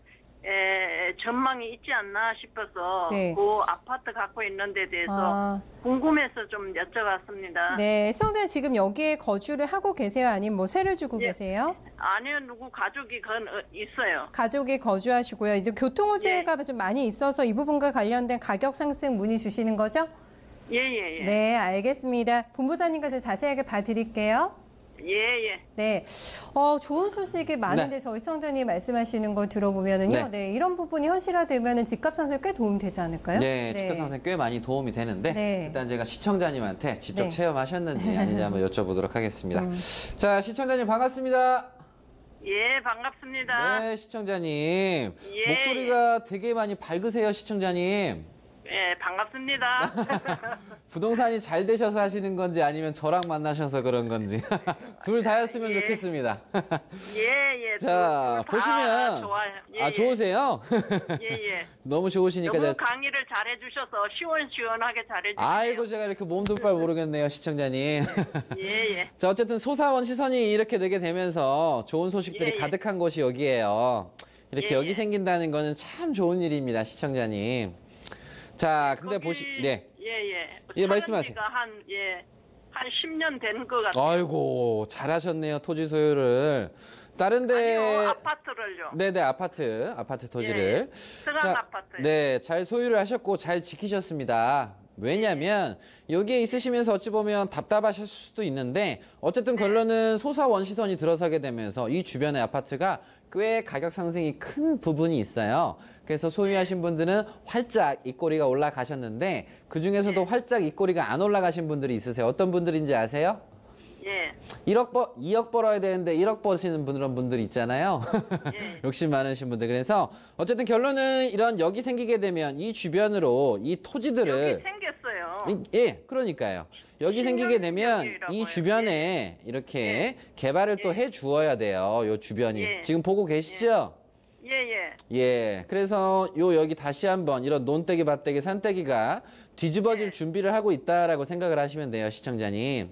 전망이 있지 않나 싶어서 네. 그 아파트 갖고 있는 데 대해서 궁금해서 좀 여쭤봤습니다. 네, 시청자 지금 여기에 거주를 하고 계세요? 아니면 뭐 세를 주고 계세요? 아니요, 누구 가족이 있어요. 가족이 거주하시고요. 이제 교통호재가 좀 많이 있어서 이 부분과 관련된 가격 상승 문의 주시는 거죠? 예. 네, 알겠습니다. 본부장님과 제가 자세하게 봐드릴게요. 예. 네, 좋은 소식이 많은데 저희 시청자님 말씀하시는 거 들어보면은요, 네, 이런 부분이 현실화되면은 집값 상승에 꽤 도움 되지 않을까요? 네, 집값 상승 꽤 많이 도움이 되는데 일단 제가 시청자님한테 직접 체험하셨는지 아닌지 한번 여쭤보도록 하겠습니다. 자, 시청자님 반갑습니다. 예, 반갑습니다. 네, 시청자님 목소리가 되게 많이 밝으세요, 시청자님. 예, 반갑습니다. 부동산이 잘 되셔서 하시는 건지 아니면 저랑 만나셔서 그런 건지 둘 다였으면 좋겠습니다. 예. 자, 보시면 좋아요. 좋으세요? 예. 너무 좋으시니까 너무 강의를 잘해주셔서 시원시원하게 잘해주세요. 아이고, 제가 이렇게 몸둘 바를 모르겠네요, 시청자님. 예. 자, 어쨌든 소사원 시선이 이렇게 되게 되면서 좋은 소식들이 가득한 곳이 여기예요. 이렇게 여기 생긴다는 거는 참 좋은 일입니다, 시청자님. 자, 근데 예, 말씀하세요. 한 10년 된 것 같아요. 아이고, 잘하셨네요, 토지 소유를. 다른데. 아니요, 아파트를요. 네네, 아파트 토지를. 서강 아파트. 네, 잘 소유를 하셨고, 잘 지키셨습니다. 왜냐면, 여기에 있으시면서 어찌 보면 답답하실 수도 있는데, 어쨌든 결론은 소사원 시선이 들어서게 되면서 이 주변의 아파트가 꽤 가격 상승이 큰 부분이 있어요. 그래서 소유하신 분들은 활짝 입꼬리가 올라가셨는데, 그 중에서도 활짝 입꼬리가 안 올라가신 분들이 있으세요. 어떤 분들인지 아세요? 예. 2억 벌어야 되는데 1억 버시는 분들 있잖아요. 욕심 많으신 분들. 그래서 어쨌든 결론은 이런 여기 생기게 되면 이 주변으로 이 토지들을 여기 생겼어요. 예, 그러니까요. 여기 생기게 되면 이 주변에 이렇게 개발을 또 해 주어야 돼요. 요 주변이. 지금 보고 계시죠? 예. 그래서 여기 다시 한번 이런 논떼기, 밭떼기, 산떼기가 뒤집어질 준비를 하고 있다라고 생각을 하시면 돼요, 시청자님.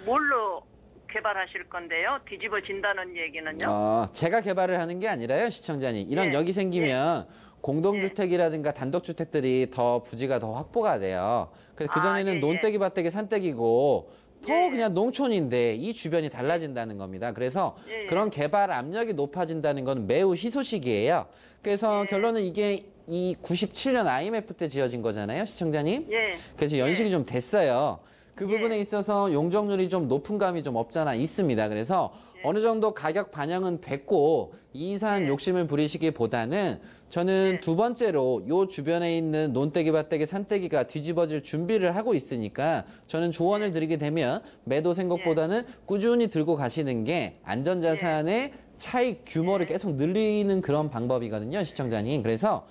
뭘로 개발하실 건데요? 뒤집어진다는 얘기는요? 제가 개발을 하는 게 아니라요, 시청자님. 이런 여기 생기면 공동주택이라든가 단독주택들이 더 부지가 더 확보가 돼요. 그래서 그전에는 논떼기, 밭떼기, 산떼기고 더 그냥 농촌인데 이 주변이 달라진다는 겁니다. 그래서 그런 개발 압력이 높아진다는 건 매우 희소식이에요. 그래서 결론은 이게 이 97년 IMF 때 지어진 거잖아요, 시청자님. 그래서 연식이 좀 됐어요. 그 부분에 있어서 용적률이 좀 높은 감이 좀 없잖아 있습니다. 그래서 어느 정도 가격 반영은 됐고 이 이상 욕심을 부리시기보다는 저는 두 번째로 요 주변에 있는 논떼기, 밭떼기, 산떼기가 뒤집어질 준비를 하고 있으니까 저는 조언을 드리게 되면 매도 생각보다는 꾸준히 들고 가시는 게 안전자산의 차익 규모를 계속 늘리는 그런 방법이거든요, 시청자님. 그래서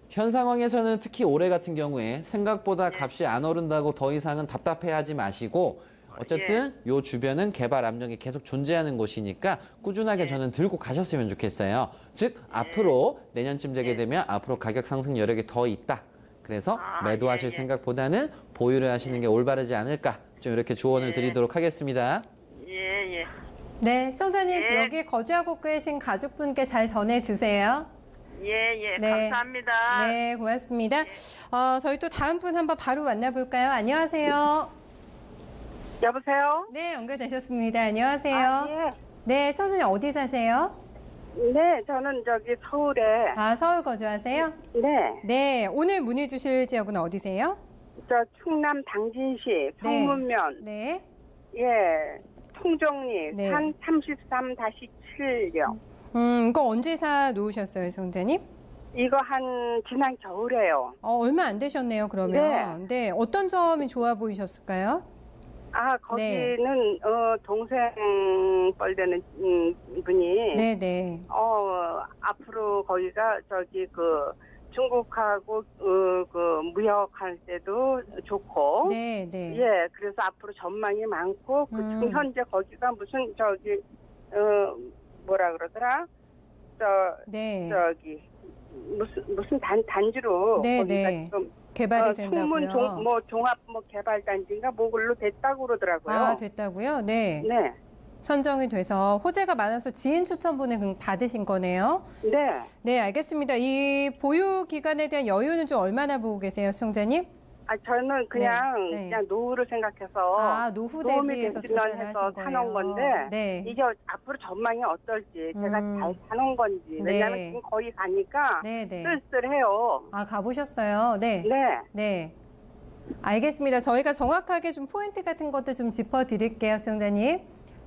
현 상황에서는 특히 올해 같은 경우에 생각보다 값이 안 오른다고 더 이상은 답답해하지 마시고 어쨌든 요 주변은 개발 압력이 계속 존재하는 곳이니까 꾸준하게 저는 들고 가셨으면 좋겠어요. 즉 앞으로 내년쯤 되게 되면 앞으로 가격 상승 여력이 더 있다. 그래서 매도하실 생각보다는 보유를 하시는 게 올바르지 않을까. 좀 이렇게 조언을 드리도록 하겠습니다. 네, 시청자님 여기 거주하고 계신 가족분께 잘 전해주세요. 감사합니다. 네, 고맙습니다. 저희 또 다음 분 한번 바로 만나볼까요? 안녕하세요. 여보세요? 네, 연결되셨습니다. 안녕하세요. 네, 시청자님 어디 사세요? 네, 저는 저기 서울에. 서울 거주하세요? 네. 네, 오늘 문의 주실 지역은 어디세요? 저 충남 당진시 성문면. 네. 예, 통정리 산 33-7요. 이거 언제 사 놓으셨어요, 성자님? 이거 지난 겨울에요. 얼마 안 되셨네요, 그러면. 네. 어떤 점이 좋아 보이셨을까요? 거기는, 동생 뻘 되는 분이. 네네. 앞으로 거기가 중국하고, 무역할 때도 좋고. 네네. 예, 그래서 앞으로 전망이 많고, 지금 현재 거기가 무슨, 뭐라 그러더라? 무슨 단지로. 네네. 개발이 된다고요? 충문 종합 개발단지인가 뭐걸로 됐다고 그러더라고요. 아, 됐다고요? 네. 네. 선정이 돼서 호재가 많아서 지인 추천분을 받으신 거네요. 네. 네, 알겠습니다. 이 보유 기간에 대한 여유는 좀 얼마나 보고 계세요, 시청자님? 저는 그냥 네. 그냥 노후를 생각해서 노후 도움이 대비해서 되면 투자를 해서 하신 거예요. 사놓은 건데 네. 이게 앞으로 전망이 어떨지 제가 잘 사놓은 건지 네. 왜냐하면 지금 거의 가니까 네, 네. 쓸쓸해요. 가보셨어요? 네. 네. 네. 알겠습니다. 저희가 정확하게 좀 포인트 같은 것도 좀 짚어드릴게요, 시청자님.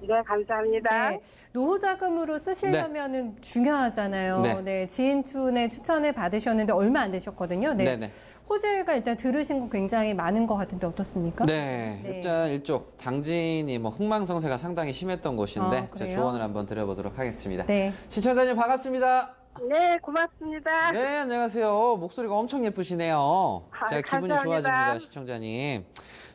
네, 감사합니다. 네. 노후 자금으로 쓰시려면은 중요하잖아요. 네. 네. 지인춘의 추천을 받으셨는데 얼마 안 되셨거든요. 네. 네네. 호재가 일단 들으신 거 굉장히 많은 것 같은데 어떻습니까? 네, 네. 일단 일쪽 당진이 흥망성쇠가 상당히 심했던 곳인데 그래요? 제가 조언을 한번 드려보도록 하겠습니다. 네. 시청자님 반갑습니다. 네, 고맙습니다. 네, 안녕하세요. 목소리가 엄청 예쁘시네요. 제가 기분이 감사합니다. 좋아집니다, 시청자님.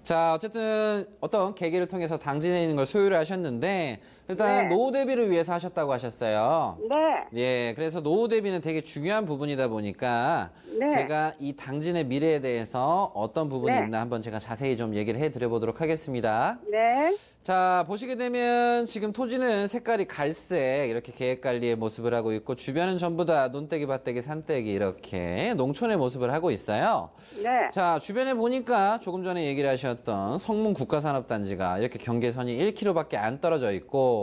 자, 어쨌든 어떤 계기를 통해서 당진에 있는 걸 소유를 하셨는데 일단 네. 노후 대비를 위해서 하셨다고 하셨어요. 네. 예, 그래서 노후 대비는 되게 중요한 부분이다 보니까 네. 제가 이 당진의 미래에 대해서 어떤 부분이 네. 있나 한번 제가 자세히 좀 얘기를 해드려보도록 하겠습니다. 네. 자, 보시게 되면 지금 토지는 색깔이 갈색 이렇게 계획관리의 모습을 하고 있고 주변은 전부 다 논떼기, 밭떼기, 산떼기 이렇게 농촌의 모습을 하고 있어요. 네. 자, 주변에 보니까 조금 전에 얘기를 하셨던 성문 국가산업단지가 이렇게 경계선이 1km밖에 안 떨어져 있고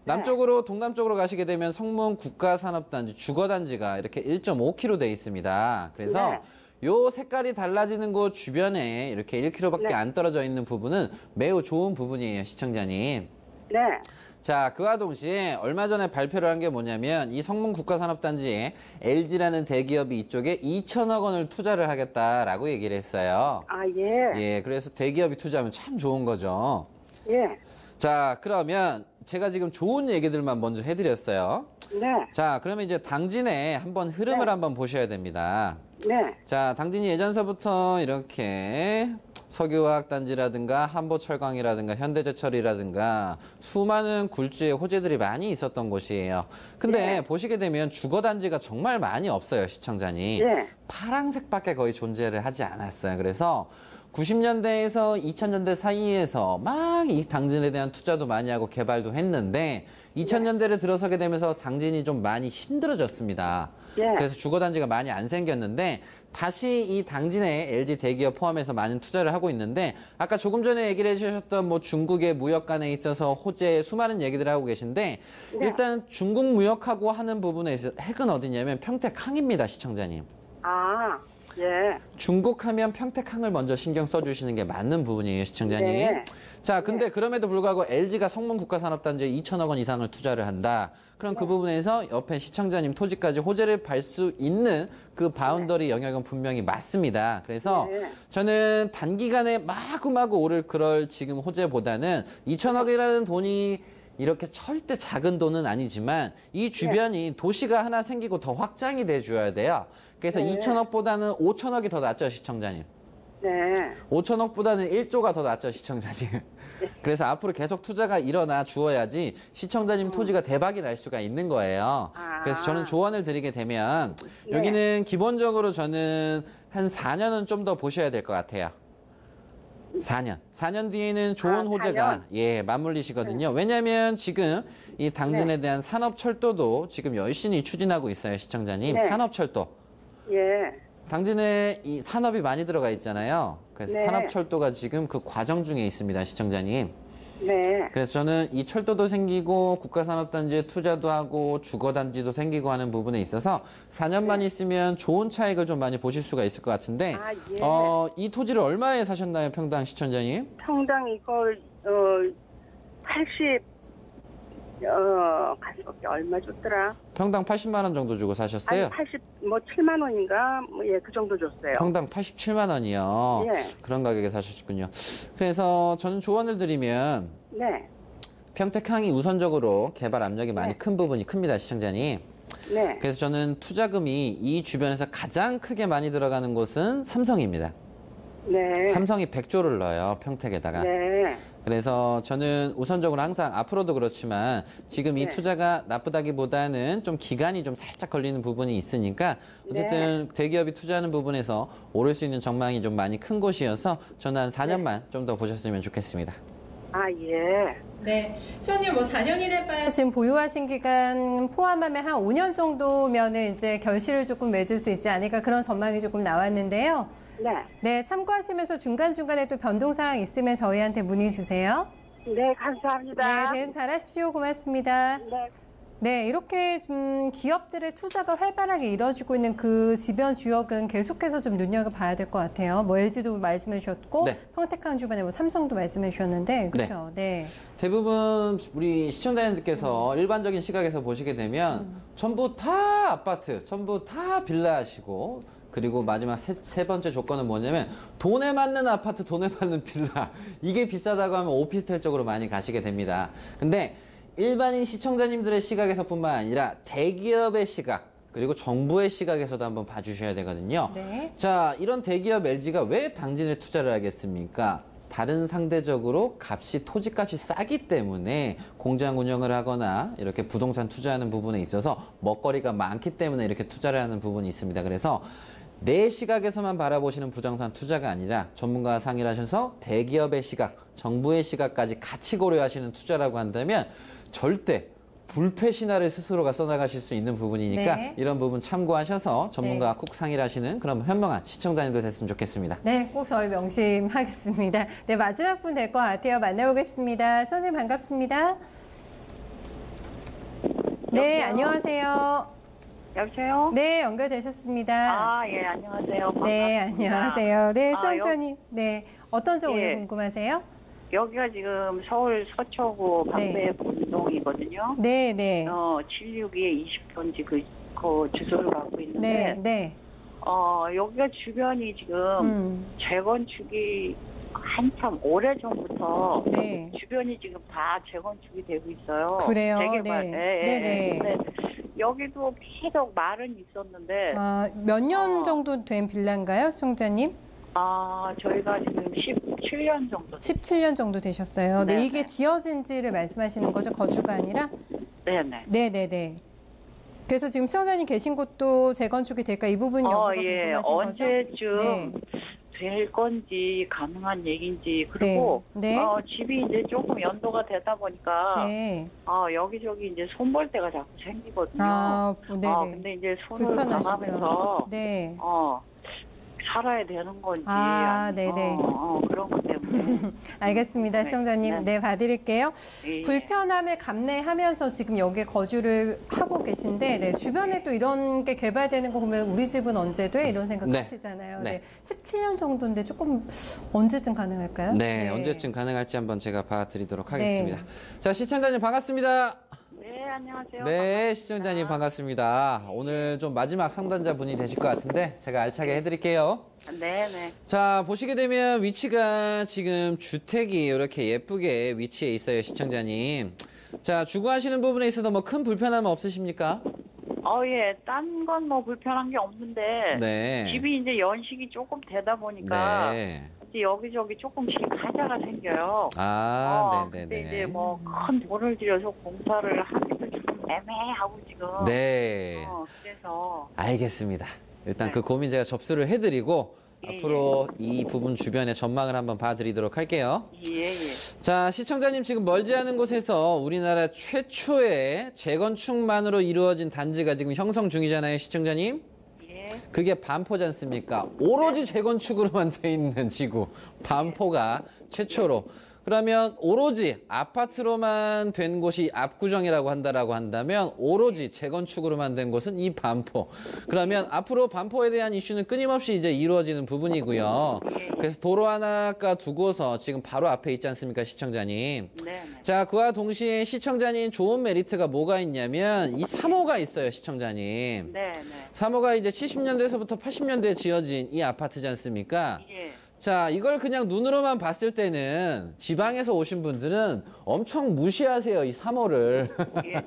남쪽으로 동남쪽으로 가시게 되면 성문 국가산업단지 주거단지가 이렇게 1.5km 돼 있습니다. 그래서 네. 요 색깔이 달라지는 곳 주변에 이렇게 1km밖에 네. 안 떨어져 있는 부분은 매우 좋은 부분이에요, 시청자님. 네. 자, 그와 동시에 얼마 전에 발표를 한 게 뭐냐면 이 성문 국가산업단지에 LG라는 대기업이 이쪽에 2천억 원을 투자를 하겠다라고 얘기를 했어요. 예. 예, 그래서 대기업이 투자하면 참 좋은 거죠. 예. 자, 그러면 제가 지금 좋은 얘기들만 먼저 해드렸어요. 네. 자, 그러면 이제 당진의 한번 흐름을 네. 한번 보셔야 됩니다. 네. 자, 당진이 예전서부터 이렇게 석유화학단지라든가 한보철강이라든가 현대제철이라든가 수많은 굴지의 호재들이 많이 있었던 곳이에요. 근데 네. 보시게 되면 주거단지가 정말 많이 없어요, 시청자님. 네. 파랑색밖에 거의 존재를 하지 않았어요. 그래서 90년대에서 2000년대 사이에서 막 이 당진에 대한 투자도 많이 하고 개발도 했는데 2000년대를 들어서게 되면서 당진이 좀 많이 힘들어졌습니다. 예. 그래서 주거단지가 많이 안 생겼는데 다시 이 당진에 LG 대기업 포함해서 많은 투자를 하고 있는데 아까 조금 전에 얘기를 해주셨던 뭐 중국의 무역관에 있어서 호재 수많은 얘기들을 하고 계신데 일단 중국 무역하고 하는 부분에 있어서 핵은 어디냐면 평택항입니다, 시청자님. 예. 중국 하면 평택항을 먼저 신경 써주시는 게 맞는 부분이에요, 시청자님. 네. 자, 근데 그럼에도 불구하고 LG가 성문 국가산업단지에 2천억 원 이상을 투자를 한다. 그럼 그 부분에서 옆에 시청자님 토지까지 호재를 발 수 있는 그 바운더리 영역은 분명히 맞습니다. 그래서 네. 저는 단기간에 마구마구 오를 그럴 지금 호재보다는 2천억이라는 돈이 이렇게 절대 작은 돈은 아니지만 이 주변이 도시가 하나 생기고 더 확장이 돼줘야 돼요. 그래서 네. 2천억보다는 5천억이 더 낫죠, 시청자님. 네. 5천억보다는 1조가 더 낫죠, 시청자님. 그래서 앞으로 계속 투자가 일어나 주어야지 시청자님 토지가 대박이 날 수가 있는 거예요. 그래서 저는 조언을 드리게 되면 네. 여기는 기본적으로 저는 한 4년은 좀 더 보셔야 될 것 같아요. 4년 뒤에는 좋은 호재가 4년? 맞물리시거든요. 왜냐하면 지금 이 당진에 대한 산업철도도 지금 열심히 추진하고 있어요, 시청자님. 네. 산업철도. 예. 당진에 이 산업이 많이 들어가 있잖아요. 그래서 네. 산업철도가 지금 그 과정 중에 있습니다, 시청자님. 네. 그래서 저는 이 철도도 생기고 국가산업단지에 투자도 하고 주거단지도 생기고 하는 부분에 있어서 4년만 있으면 좋은 차익을 좀 많이 보실 수가 있을 것 같은데 예. 이 토지를 얼마에 사셨나요, 평당 시청자님? 평당 이거 80 가격이 얼마 줬더라? 평당 80만 원 정도 주고 사셨어요? 아니 7만 원인가 그 정도 줬어요. 평당 87만 원이요. 예. 그런 가격에 사셨군요. 그래서 저는 조언을 드리면 네. 평택항이 우선적으로 개발 압력이 많이 네. 큰 부분이 큽니다, 시청자님. 네. 그래서 저는 투자금이 이 주변에서 가장 크게 많이 들어가는 곳은 삼성입니다. 네. 삼성이 100조를 넣어요, 평택에다가. 네. 그래서 저는 우선적으로 항상 앞으로도 그렇지만 지금 이 네. 투자가 나쁘다기보다는 좀 기간이 좀 살짝 걸리는 부분이 있으니까 어쨌든 대기업이 투자하는 부분에서 오를 수 있는 전망이 좀 많이 큰 곳이어서 저는 한 4년만 좀 더 보셨으면 좋겠습니다. 아, 예. 네. 시청님, 뭐 4년이나 빠야 지금 보유하신 기간 포함하면 한 5년 정도면은 이제 결실을 조금 맺을 수 있지 않을까 그런 전망이 조금 나왔는데요. 네. 네, 참고하시면서 중간중간에 또 변동사항 있으면 저희한테 문의 주세요. 네, 감사합니다. 네, 대응 잘하십시오. 고맙습니다. 네. 네, 이렇게 좀 기업들의 투자가 활발하게 이루어지고 있는 그 지변 주역은 계속해서 좀 눈여겨봐야 될 것 같아요. 뭐 LG도 말씀해 주셨고 네. 평택한 주변에 뭐 삼성도 말씀해 주셨는데 그렇죠. 네. 대부분 우리 시청자님들께서 일반적인 시각에서 보시게 되면 전부 다 아파트, 전부 다 빌라 하시고 그리고 마지막 세 번째 조건은 뭐냐면 돈에 맞는 아파트, 돈에 맞는 빌라. 이게 비싸다고 하면 오피스텔 쪽으로 많이 가시게 됩니다. 근데 일반인 시청자님들의 시각에서뿐만 아니라 대기업의 시각 그리고 정부의 시각에서도 한번 봐주셔야 되거든요. 네. 자, 이런 대기업 LG가 왜 당진에 투자를 하겠습니까? 다른 상대적으로 토지값이 싸기 때문에 공장 운영을 하거나 이렇게 부동산 투자하는 부분에 있어서 먹거리가 많기 때문에 이렇게 투자를 하는 부분이 있습니다. 그래서 내 시각에서만 바라보시는 부동산 투자가 아니라 전문가와 상의를 하셔서 대기업의 시각, 정부의 시각까지 같이 고려하시는 투자라고 한다면 절대 불패 신화를 스스로가 써나가실 수 있는 부분이니까 네. 이런 부분 참고하셔서 전문가와 꼭 상의를 하시는 그런 현명한 시청자님들 됐으면 좋겠습니다. 네, 꼭 저희 명심하겠습니다. 네, 마지막 분 될 것 같아요. 만나보겠습니다. 선생님 반갑습니다. 네, 여보세요? 안녕하세요. 여보세요? 네, 연결되셨습니다. 아, 예, 안녕하세요. 네, 반갑습니다. 안녕하세요. 네, 아, 수험자님. 네, 어떤 점 오늘 예. 궁금하세요? 여기가 지금 서울 서초구 네. 방배분동이거든요. 네, 네. 762에 20번지 그 주소를 갖고 네, 있는데, 네. 여기가 주변이 지금 재건축이 한참 오래전부터 네. 주변이 지금 다 재건축이 되고 있어요. 그래요? 재개발. 네. 예, 예. 네네. 근데 여기도 계속 말은 있었는데, 아, 몇 년 어. 정도 된 빌라인가요, 시청자님? 저희가 지금 17년 정도. 17년 정도 되셨어요. 네, 네, 이게 네. 지어진지를 말씀하시는 거죠, 거주가 아니라? 네네. 네네네. 그래서 지금 시청자님 계신 곳도 재건축이 될까 이 부분 여부가 예. 궁금하신 거죠? 언제쯤 네. 될 건지 가능한 얘기인지 그리고 네. 네. 집이 이제 조금 연도가 되다 보니까 네. 여기저기 이제 손볼 때가 자꾸 생기거든요. 아, 네네. 근데 이제 손을 불편하시죠. 감하면서 네. 살아야 되는 건지 네네. 그런 것 때문에 알겠습니다, 네. 시청자님. 네, 봐드릴게요. 예. 불편함을 감내하면서 지금 여기에 거주를 하고 계신데, 네, 주변에 또 이런 게 개발되는 거 보면 우리 집은 언제 돼? 이런 생각 네. 하시잖아요. 네. 네. 17년 정도인데 조금 언제쯤 가능할까요? 네, 언제쯤 가능할지 한번 제가 봐드리도록 하겠습니다. 네. 자, 시청자님 반갑습니다. 네, 안녕하세요. 네, 시청자님 반갑습니다. 오늘 좀 마지막 상담자 분이 되실 것 같은데 제가 알차게 해드릴게요. 네네. 자, 보시게 되면 위치가 지금 주택이 이렇게 예쁘게 위치해 있어요, 시청자님. 자, 주거하시는 부분에 있어서 뭐 큰 불편함은 없으십니까? 예, 딴 건 뭐 불편한 게 없는데 네. 집이 이제 연식이 조금 되다 보니까 네. 이제 여기저기 조금씩 하자가 생겨요. 네네네. 근데 이제 뭐 큰 돈을 들여서 공사를 하기도 좀 애매하고 지금. 네. 그래서 알겠습니다. 일단 네. 그 고민 제가 접수를 해드리고 예, 앞으로 이 부분 주변의 전망을 한번 봐드리도록 할게요. 예. 자, 시청자님 지금 멀지 않은 곳에서 우리나라 최초의 재건축만으로 이루어진 단지가 지금 형성 중이잖아요, 시청자님. 예. 그게 반포지 않습니까? 오로지 재건축으로만 돼 있는 지구. 반포가 최초로. 그러면 오로지 아파트로만 된 곳이 압구정이라고 한다면 오로지 재건축으로만 된 곳은 이 반포. 그러면 앞으로 반포에 대한 이슈는 끊임없이 이제 이루어지는 부분이고요. 그래서 도로 하나가 두고서 지금 바로 앞에 있지 않습니까, 시청자님? 네. 자, 그와 동시에 시청자님 좋은 메리트가 뭐가 있냐면 이 3호가 있어요, 시청자님. 네. 3호가 이제 70년대에서부터 80년대에 지어진 이 아파트지 않습니까? 예. 자, 이걸 그냥 눈으로만 봤을 때는 지방에서 오신 분들은 엄청 무시하세요, 이 3호를. 예.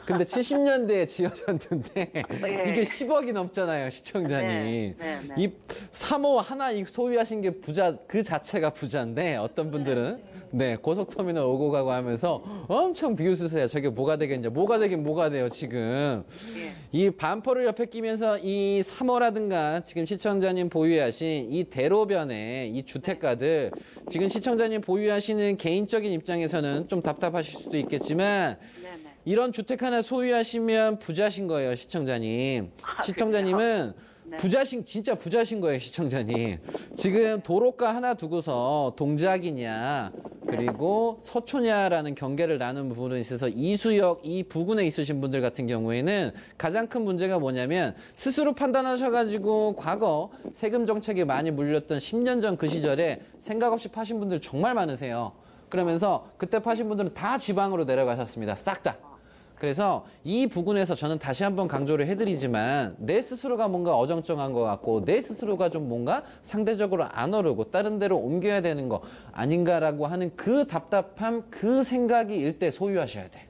근데 70년대에 지어졌는데 예. 이게 10억이 넘잖아요, 시청자님. 네. 이 3호 하나 소유하신 게 부자, 그 자체가 부자인데 어떤 분들은 네, 고속터미널 오고 가고 하면서 엄청 비웃으세요. 저게 뭐가 되겠냐. 뭐가 되긴 뭐가 돼요, 지금. 예. 이 반포를 옆에 끼면서 이 3호라든가 지금 시청자님 보유하신 이 대로변에 이 주택가들 지금 시청자님 보유하시는 개인적인 입장에서는 좀 답답하실 수도 있겠지만 네네. 이런 주택 하나 소유하시면 부자신 거예요, 시청자님. 시청자님은 네. 진짜 부자신 거예요, 시청자님. 지금 도로가 하나 두고서 동작이냐, 그리고 서초냐라는 경계를 나눈 부분에 있어서 이수역, 이 부근에 있으신 분들 같은 경우에는 가장 큰 문제가 뭐냐면 스스로 판단하셔가지고 과거 세금 정책에 많이 물렸던 10년 전 그 시절에 생각 없이 파신 분들 정말 많으세요. 그러면서 그때 파신 분들은 다 지방으로 내려가셨습니다. 싹 다. 그래서 이 부분에서 저는 다시 한번 강조를 해드리지만 내 스스로가 뭔가 어정쩡한 것 같고 내 스스로가 좀 뭔가 상대적으로 안 오르고 다른 데로 옮겨야 되는 거 아닌가라고 하는 그 답답함, 그 생각이 일 때 소유하셔야 돼.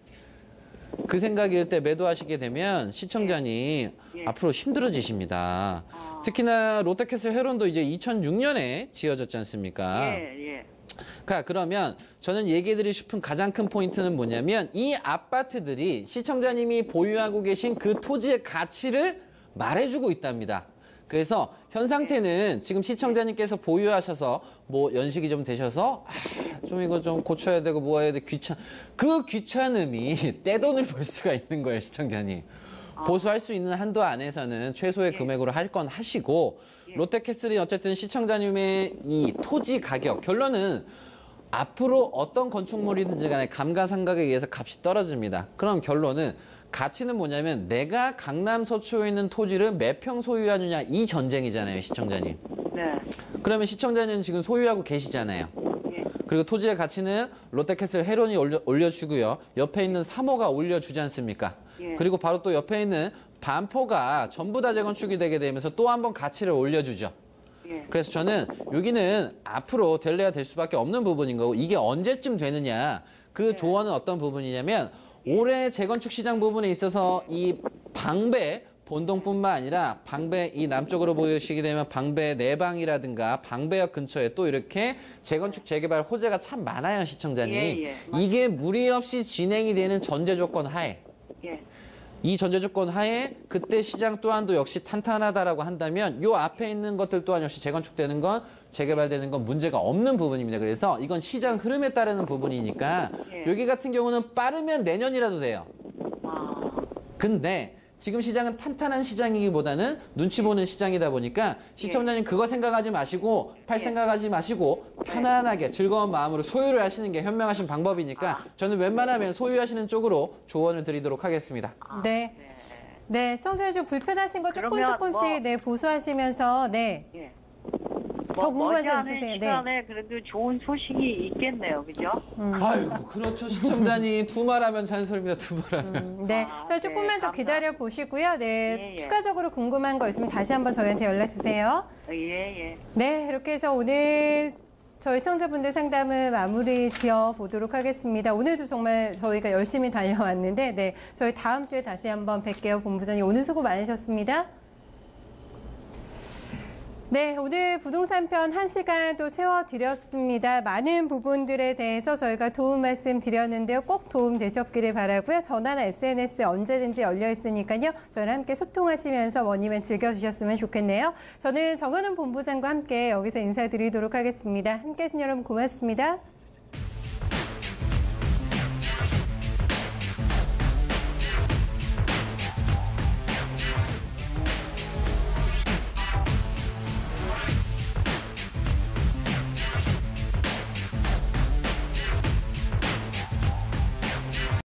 그 생각이 일 때 매도하시게 되면 시청자님 예. 앞으로 힘들어지십니다. 특히나 롯데캐슬 헤론도 이제 2006년에 지어졌지 않습니까? 예, 예. 그러면 저는 얘기해드리고 싶은 가장 큰 포인트는 뭐냐면 이 아파트들이 시청자님이 보유하고 계신 그 토지의 가치를 말해주고 있답니다. 그래서 현 상태는 지금 시청자님께서 보유하셔서 뭐 연식이 좀 되셔서 좀 이거 좀 고쳐야 되고 뭐 해야 돼 그 귀찮음이 떼돈을 벌 수가 있는 거예요, 시청자님. 보수할 수 있는 한도 안에서는 최소의 금액으로 할 건 하시고 롯데캐슬이 어쨌든 시청자님의 이 토지 가격 결론은 앞으로 어떤 건축물이든지 간에 감가상각에 의해서 값이 떨어집니다. 그럼 결론은 가치는 뭐냐면 내가 강남 서초에 있는 토지를 몇 평 소유하느냐 이 전쟁이잖아요, 시청자님. 네. 그러면 시청자님 지금 소유하고 계시잖아요. 그리고 토지의 가치는 롯데캐슬 헤론이 올려주고요. 옆에 있는 3호가 올려주지 않습니까? 예. 그리고 바로 또 옆에 있는 반포가 전부 다 재건축이 되게 되면서 또 한 번 가치를 올려주죠. 예. 그래서 저는 여기는 앞으로 될래야 될 수밖에 없는 부분인 거고 이게 언제쯤 되느냐. 그 조언은 어떤 부분이냐면 올해 재건축 시장 부분에 있어서 이 방배 본동뿐만 아니라 방배 이 남쪽으로 보시게 되면 방배 내방이라든가 방배역 근처에 또 이렇게 재건축 재개발 호재가 참 많아요, 시청자님. 예, 이게 무리 없이 진행이 되는 전제 조건 하에 예. 이 전제 조건 하에 그때 시장 또한도 역시 탄탄하다라고 한다면 요 앞에 있는 것들 또한 역시 재건축되는 건 재개발되는 건 문제가 없는 부분입니다. 그래서 이건 시장 흐름에 따르는 부분이니까 예. 여기 같은 경우는 빠르면 내년이라도 돼요. 근데 지금 시장은 탄탄한 시장이기보다는 눈치 보는 시장이다 보니까 시청자님 그거 생각하지 마시고 팔 생각하지 마시고 편안하게 즐거운 마음으로 소유를 하시는 게 현명하신 방법이니까 저는 웬만하면 소유하시는 쪽으로 조언을 드리도록 하겠습니다. 네. 네, 시청자님 좀 불편하신 거 그러면 조금씩 뭐- 네, 보수하시면서 네. 예. 더 궁금한 점 머지않은 있으세요? 네. 시간에 그래도 좋은 소식이 있겠네요, 그죠? 아이고 그렇죠, 시청자님. 두 말하면 잔소리입니다. 두 말하면. 네, 저 네, 조금만 더 감사합니다. 기다려 보시고요. 네, 예, 예. 추가적으로 궁금한 거 있으면 다시 한번 저희한테 연락 주세요. 예, 예. 네, 이렇게 해서 오늘 저희 시청자분들 상담을 마무리 지어 보도록 하겠습니다. 오늘도 정말 저희가 열심히 달려왔는데, 네, 저희 다음 주에 다시 한번 뵐게요. 본부장님 오늘 수고 많으셨습니다. 네, 오늘 부동산 편 1시간 또 세워드렸습니다. 많은 부분들에 대해서 저희가 도움 말씀 드렸는데요. 꼭 도움 되셨기를 바라고요. 전화나 SNS 언제든지 열려 있으니까요. 저희랑 함께 소통하시면서 머니맨 즐겨주셨으면 좋겠네요. 저는 정은훈 본부장과 함께 여기서 인사드리도록 하겠습니다. 함께 해주신 여러분 고맙습니다.